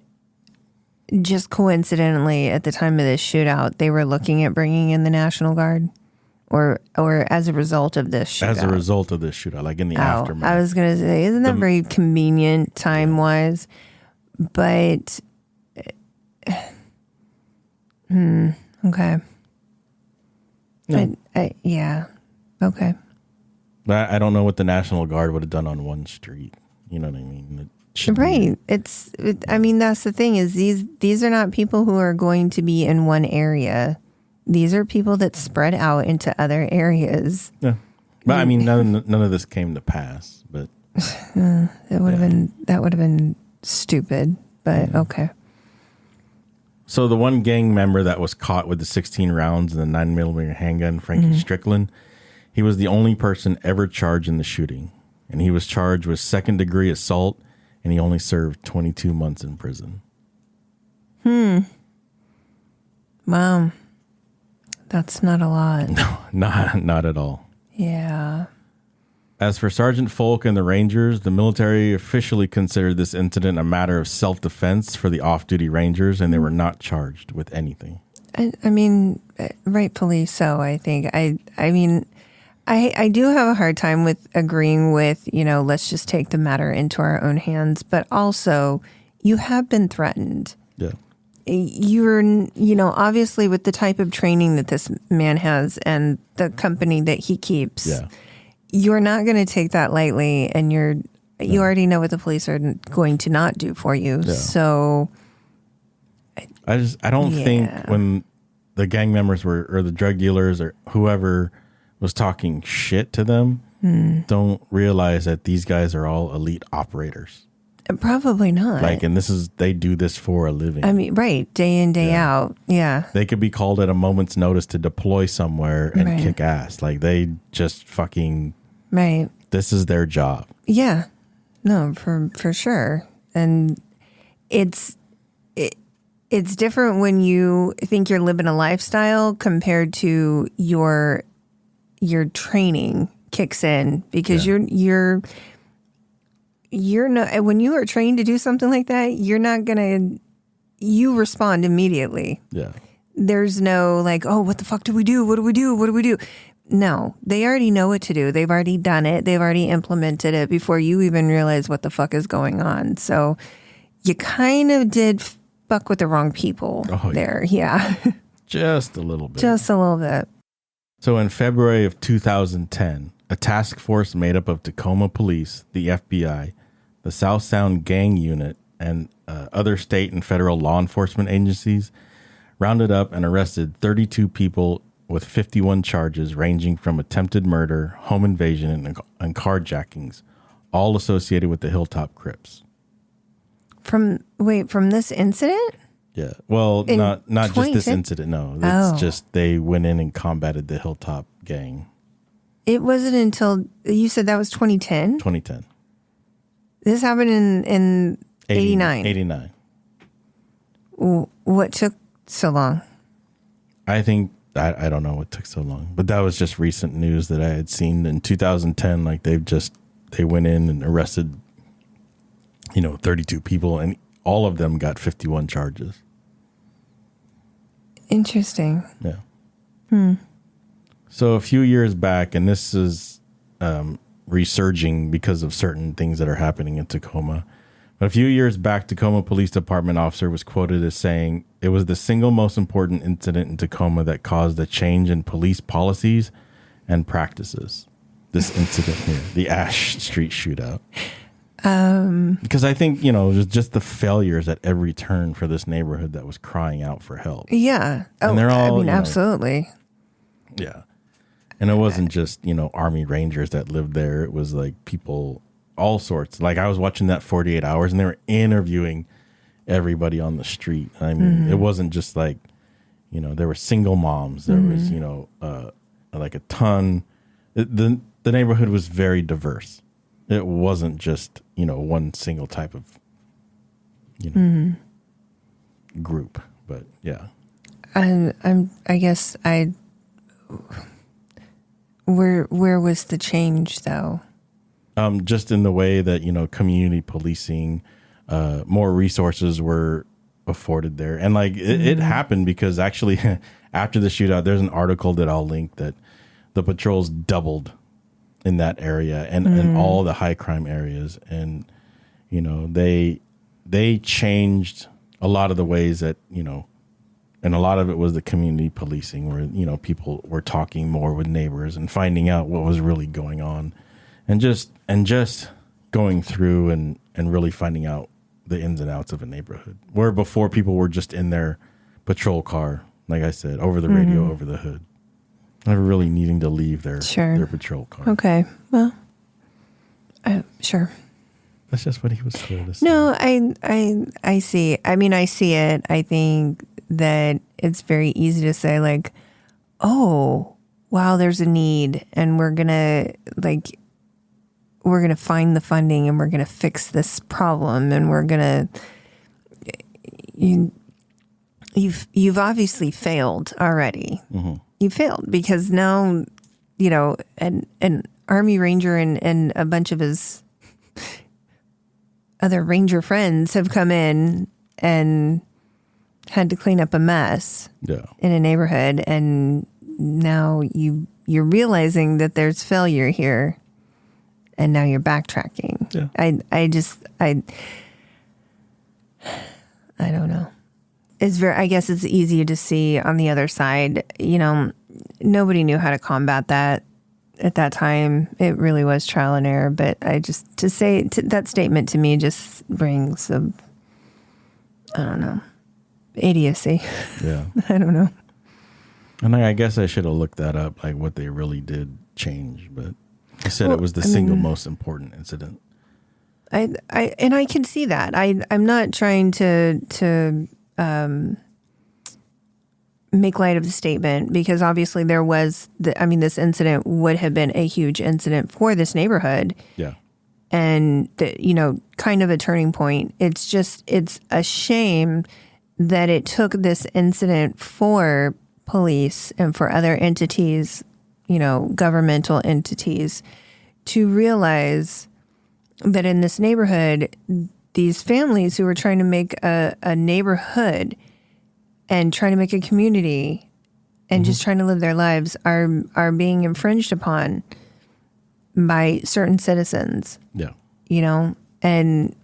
just coincidentally at the time of this shootout, they were looking at bringing in the National Guard? Or as a result of this shootout? As a result of this shootout, in the aftermath. I was going to say, isn't that very convenient time-wise? But... okay. No. Yeah. Okay. But I don't know what the National Guard would have done on one street. You know what I mean? Right. I mean, that's the thing is these are not people who are going to be in one area. These are people that spread out into other areas. Yeah. But I mean, none of this came to pass. But that would have been stupid. But okay. So the one gang member that was caught with the 16 rounds and the 9mm handgun, Frankie Strickland, he was the only person ever charged in the shooting. And he was charged with second-degree assault, and he only served 22 months in prison. Wow. That's not a lot. No, not at all. Yeah. As for Sgt Foulk and the Rangers, the military officially considered this incident a matter of self-defense for the off-duty Rangers, and they were not charged with anything. I mean, rightfully so, I think. I mean, I do have a hard time with agreeing with, let's just take the matter into our own hands. But also, you have been threatened. Yeah. You're, obviously with the type of training that this man has and the company that he keeps, you're not going to take that lightly. And you already know what the police are going to not do for you. Yeah. So I don't think when the gang members or the drug dealers or whoever was talking shit to them, don't realize that these guys are all elite operators. Probably not. And they do this for a living. I mean, right. Day in, day out. Yeah. They could be called at a moment's notice to deploy somewhere and kick ass. They just fucking, this is their job. Yeah. No, for sure. And it's different when you think you're living a lifestyle compared to your training kicks in, because you're not, when you are trained to do something like that, you respond immediately. Yeah. There's no oh, what the fuck do we do? What do we do? What do we do? No, they already know what to do. They've already done it. They've already implemented it before you even realize what the fuck is going on. So you kind of did fuck with the wrong people there. Yeah. Just a little bit. Just a little bit. So in February of 2010, a task force made up of Tacoma Police, the FBI, the South Sound Gang Unit, and other state and federal law enforcement agencies rounded up and arrested 32 people with 51 charges ranging from attempted murder, home invasion, and carjackings, all associated with the Hilltop Crips. From this incident? Yeah. Well, not just this incident. No, it's just they went in and combated the Hilltop gang. It wasn't until you said that was 2010? 2010. This happened in 89. 89. What took so long? I think, I don't know what took so long, but that was just recent news that I had seen in 2010. They went in and arrested, 32 people, and all of them got 51 charges. Interesting. Yeah. So a few years back, and this is resurging because of certain things that are happening in Tacoma. But a few years back, Tacoma Police Department officer was quoted as saying, "It was the single most important incident in Tacoma that caused a change in police policies and practices." This incident here, the Ash Street shootout. Because I think, just the failures at every turn for this neighborhood that was crying out for help. Yeah. And they're all, absolutely. Yeah. And it wasn't just, Army Rangers that lived there. It was people, all sorts. I was watching that 48 Hours and they were interviewing everybody on the street. I mean, it wasn't just there were single moms. There was, a ton. The neighborhood was very diverse. It wasn't just, one single type of, group. But yeah. Where was the change though? Just in the way that, community policing, more resources were afforded there. And it happened because actually after the shootout, there's an article that I'll link that the patrols doubled in that area and all the high crime areas. And, they changed a lot of the ways that, and a lot of it was the community policing, where people were talking more with neighbors and finding out what was really going on, and just going through and really finding out the ins and outs of a neighborhood, where before people were just in their patrol car, like I said, over the radio, over the hood, never really needing to leave their patrol car. Okay, well, sure. That's just what he was told to say. No, I see. I mean, I see it. I think that it's very easy to say, like, oh, wow, there's a need, and we're gonna find the funding, and we're gonna fix this problem, and we're gonna. You've obviously failed already. Mm-hmm. You failed because now, an Army Ranger and a bunch of his other Ranger friends have come in and had to clean up a mess in a neighborhood, and now you're realizing that there's failure here, and now you're backtracking. Yeah. I don't know. I guess it's easier to see on the other side. Nobody knew how to combat that at that time. It really was trial and error. But that statement to me just brings I don't know, idiocy. Yeah. I don't know. And I guess I should have looked that up, like what they really did change. But I said it was the single most important incident. I can see that. I'm not trying to make light of the statement, because obviously there was this incident would have been a huge incident for this neighborhood. Yeah. And kind of a turning point. It's a shame that it took this incident for police and for other entities, governmental entities, to realize that in this neighborhood, these families who were trying to make a neighborhood and trying to make a community and just trying to live their lives are being infringed upon by certain citizens. Yeah. And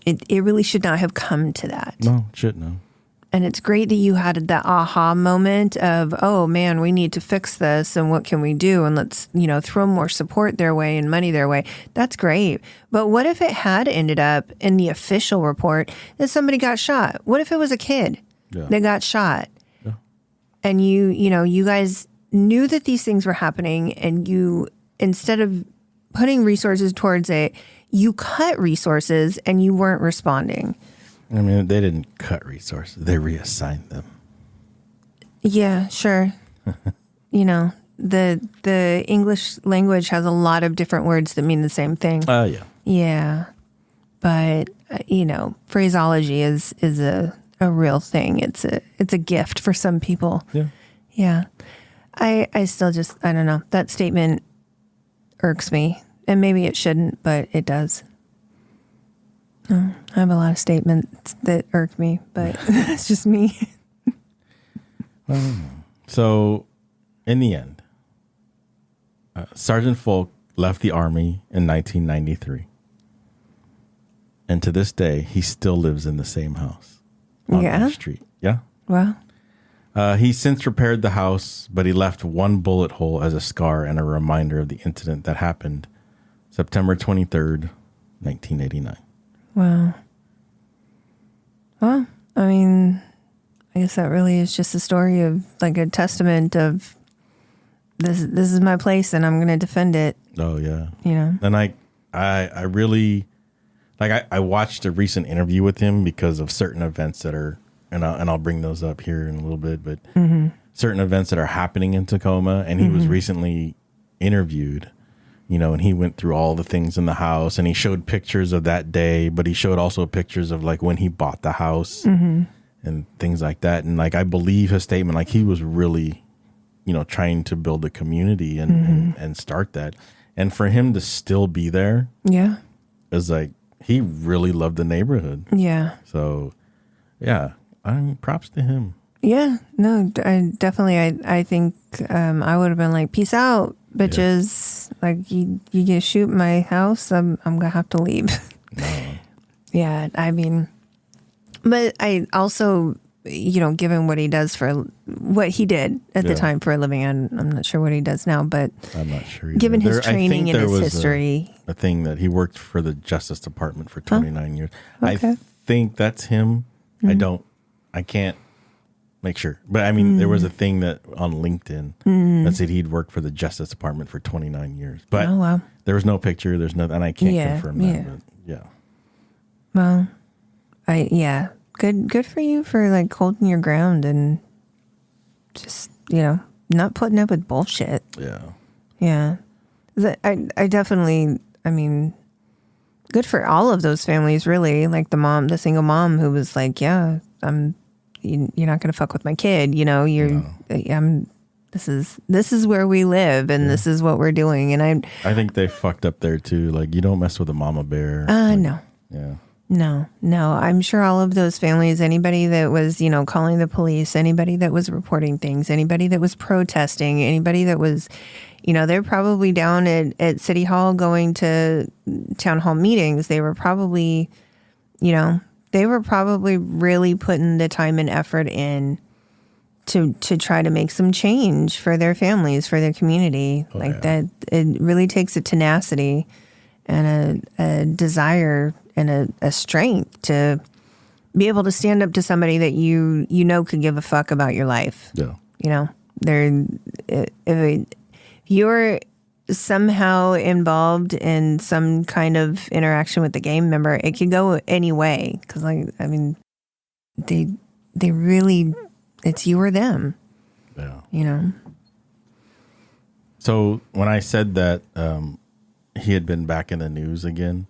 it really should not have come to that. No, it shouldn't have. And it's great that you had that aha moment of, oh man, we need to fix this, and what can we do? And let's, throw more support their way and money their way. That's great. But what if it had ended up in the official report that somebody got shot? What if it was a kid that got shot? Yeah. And you guys knew that these things were happening, and you, instead of putting resources towards it, you cut resources and you weren't responding. I mean, they didn't cut resources. They reassigned them. Yeah, sure. The English language has a lot of different words that mean the same thing. Oh, yeah. Yeah. But, phraseology is a real thing. It's a gift for some people. Yeah. Yeah. I still I don't know. That statement irks me. And maybe it shouldn't, but it does. I have a lot of statements that irk me, but it's just me. So, in the end, Sgt Foulk left the Army in 1993. And to this day, he still lives in the same house on that street. Yeah. Wow. He's since repaired the house, but he left one bullet hole as a scar and a reminder of the incident that happened September 23rd, 1989. Wow. Well, I guess that really is just a story of, like, a testament of this is my place and I'm going to defend it. Oh, yeah. And I really, I watched a recent interview with him because of certain events that are, and I'll bring those up here in a little bit, but certain events that are happening in Tacoma. And he was recently interviewed, and he went through all the things in the house, and he showed pictures of that day, but he showed also pictures of, like, when he bought the house and things like that. And, like, I believe his statement, like, he was really, trying to build a community and start that. And for him to still be there is, like, he really loved the neighborhood. Yeah. So, yeah, props to him. Yeah, no, I think I would have been like, peace out, bitches. Yeah. Like, you gonna shoot my house? I'm gonna have to leave. No. Yeah, but I also given what he does what he did at the time for a living. I'm not sure what he does now, but I'm not sure either. Given his training and his history. A thing that he worked for the Justice Department for 29 years. Okay. I think that's him. I can't make sure. But I mean, there was a thing that on LinkedIn that said he'd worked for the Justice Department for 29 years. But there was no picture. There's nothing. And I can't confirm that. But yeah. Well, Good for you for like holding your ground and just, not putting up with bullshit. Yeah. Yeah. I definitely, good for all of those families, really. Like the single mom who was like, yeah, you're not going to fuck with my kid. This is where we live and this is what we're doing. And I think they fucked up there too. Like, you don't mess with a mama bear. No. Yeah. No. I'm sure all of those families, anybody that was, calling the police, anybody that was reporting things, anybody that was protesting, anybody that was, they're probably down at City Hall going to town hall meetings. They were probably, really putting the time and effort in to try to make some change for their families, for their community. That, it really takes a tenacity and a desire and a strength to be able to stand up to somebody that could give a fuck about your life. Yeah. If you're somehow involved in some kind of interaction with the gang member, it could go any way. Because, they really, it's you or them. Yeah. So when I said that he had been back in the news again,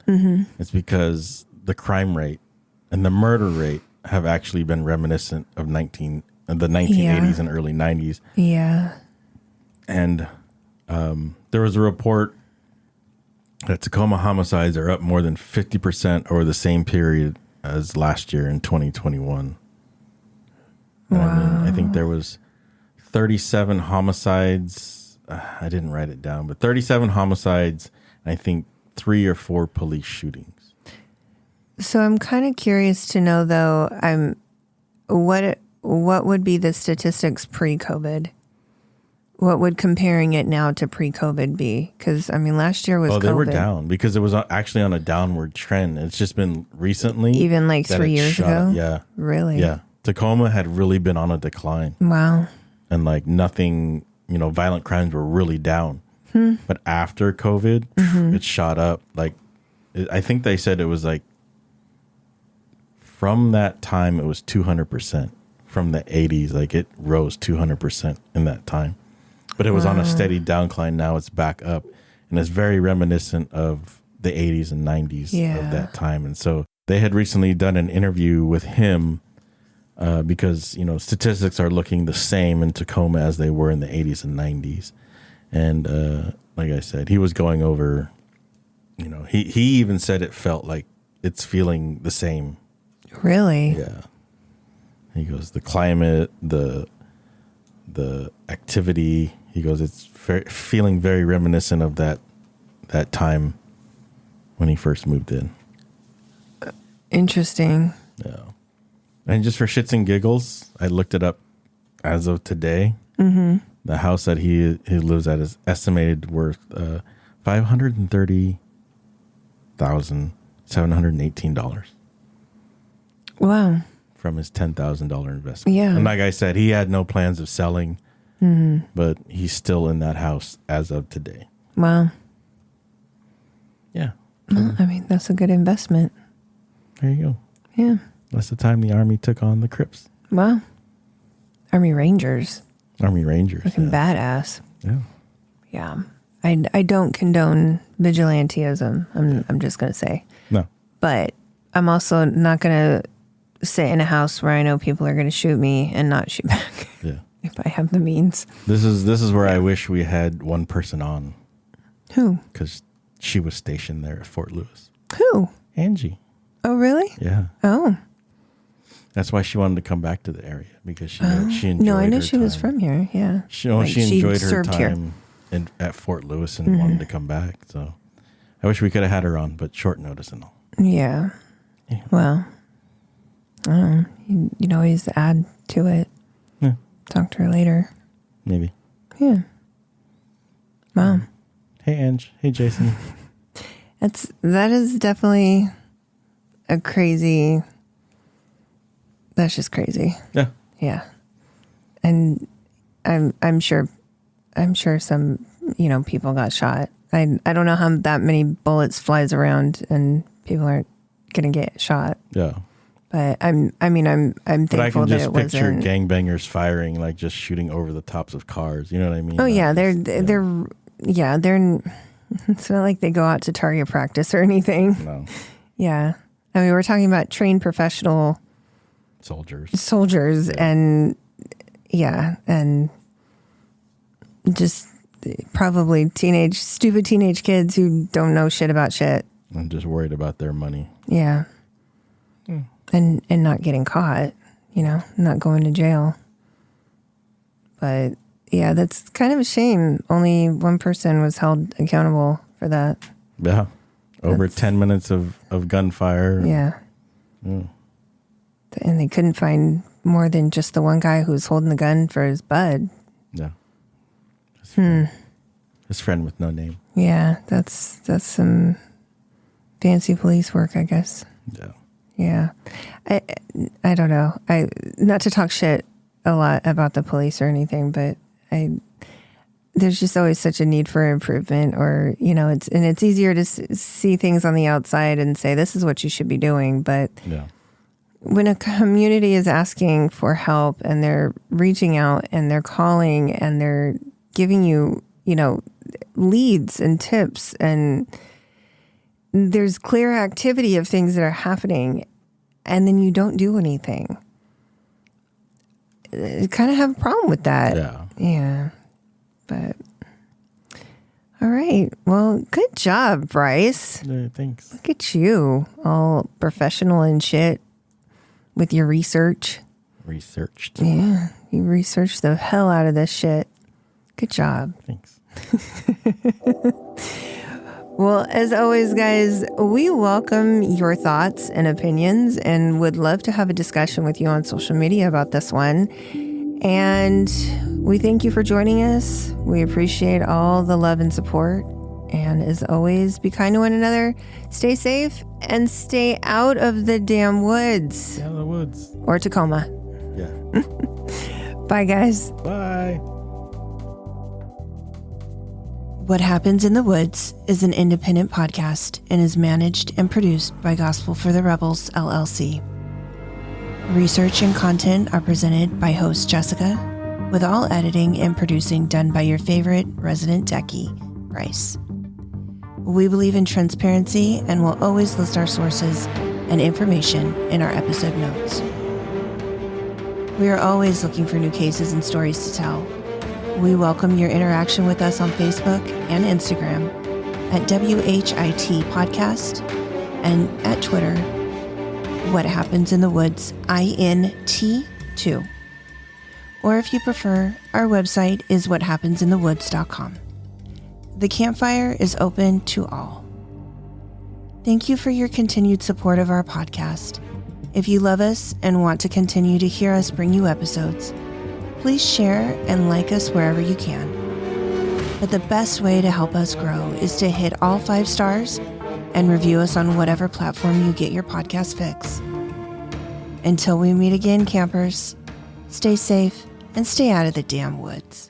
it's because the crime rate and the murder rate have actually been reminiscent of the 1980s and early 90s. Yeah. And there was a report that Tacoma homicides are up more than 50% over the same period as last year in 2021. Wow. I think there was 37 homicides. I didn't write it down, but 37 homicides. I think 3 or 4 police shootings. So I'm kind of curious to know, though, what would be the statistics pre-COVID? What would comparing it now to pre-COVID be? Because, last year was COVID. They were down because it was actually on a downward trend. It's just been recently. Even like 3 years ago? Yeah. Really? Yeah. Tacoma had really been on a decline. Wow. And nothing, violent crimes were really down. But after COVID, it shot up. I think they said it was from that time, it was 200%. From the 80s, it rose 200% in that time. But it was on a steady downcline. Now it's back up. And it's very reminiscent of the 80s and 90s of that time. And so they had recently done an interview with him because, statistics are looking the same in Tacoma as they were in the 80s and 90s. And like I said, he was going over, he even said it felt like it's feeling the same. Really? Yeah. He goes, the climate, the activity, he goes, it's feeling very reminiscent of that time when he first moved in. Interesting. Yeah. And just for shits and giggles, I looked it up as of today. Mm-hmm. The house that he lives at is estimated worth $530,718. Wow. From his $10,000 investment. Yeah. And like I said, he had no plans of selling, but he's still in that house as of today. Wow. Yeah. Well, that's a good investment. There you go. Yeah. That's the time the Army took on the Crips. Wow. Army Rangers. Looking badass. Yeah. Yeah. I don't condone vigilantism. I'm just going to say. No. But I'm also not going to sit in a house where I know people are going to shoot me and not shoot back. Yeah. If I have the means. This is where I wish we had one person on. Who? Because she was stationed there at Fort Lewis. Who? Angie. Oh, really? Yeah. Oh. That's why she wanted to come back to the area because she enjoyed. No, I know her she time. was from here. Yeah. She enjoyed her time at Fort Lewis and wanted to come back. So I wish we could have had her on, but short notice and all. Yeah. Well. You'd always add to it. Yeah. Talk to her later. Maybe. Yeah. Wow. Hey, Ange. Hey, Jason. That is definitely a crazy. That's just crazy. Yeah. Yeah. And I'm sure some, people got shot. I don't know how that many bullets flies around and people aren't going to get shot. Yeah. But I'm thankful but I can that just it picture wasn't. gangbangers firing, like just shooting over the tops of cars. You know what I mean? Oh yeah, they're it's not like they go out to target practice or anything. No. Yeah. I mean, we're talking about trained professional soldiers and just probably stupid teenage kids who don't know shit about shit. I'm just worried about their money. Yeah. And not getting caught, not going to jail. But yeah, that's kind of a shame. Only one person was held accountable for that. Yeah. Over 10 minutes of gunfire. Yeah. And they couldn't find more than just the one guy who was holding the gun for his bud. Yeah. His friend with no name. Yeah, that's some fancy police work, I guess. Yeah. Yeah. I don't know. Not to talk shit a lot about the police or anything, but there's just always such a need for improvement, or it's easier to see things on the outside and say this is what you should be doing, but when a community is asking for help and they're reaching out and they're calling and they're giving you leads and tips, and there's clear activity of things that are happening, and then you don't do anything, I kind of have a problem with that. Yeah. But all right. Well, good job, Bryce. Thanks. Look at you, all professional and shit with your research. Researched. Yeah. You researched the hell out of this shit. Good job. Thanks. Well, as always, guys, we welcome your thoughts and opinions and would love to have a discussion with you on social media about this one. And we thank you for joining us. We appreciate all the love and support. And as always, be kind to one another, stay safe, and stay out of the damn woods. Out of the woods. Or Tacoma. Yeah. Bye, guys. Bye. What Happens in the Woods is an independent podcast and is managed and produced by Gospel for the Rebels, LLC. Research and content are presented by host Jessica, with all editing and producing done by your favorite resident techie, Bryce. We believe in transparency and will always list our sources and information in our episode notes. We are always looking for new cases and stories to tell. We welcome your interaction with us on Facebook and Instagram at WHIT Podcast and at Twitter, What Happens in the Woods, INT2. Or if you prefer, our website is whathappensinthewoods.com. The campfire is open to all. Thank you for your continued support of our podcast. If you love us and want to continue to hear us bring you episodes, please share and like us wherever you can. But the best way to help us grow is to hit all 5 stars and review us on whatever platform you get your podcast fix. Until we meet again, campers, stay safe and stay out of the damn woods.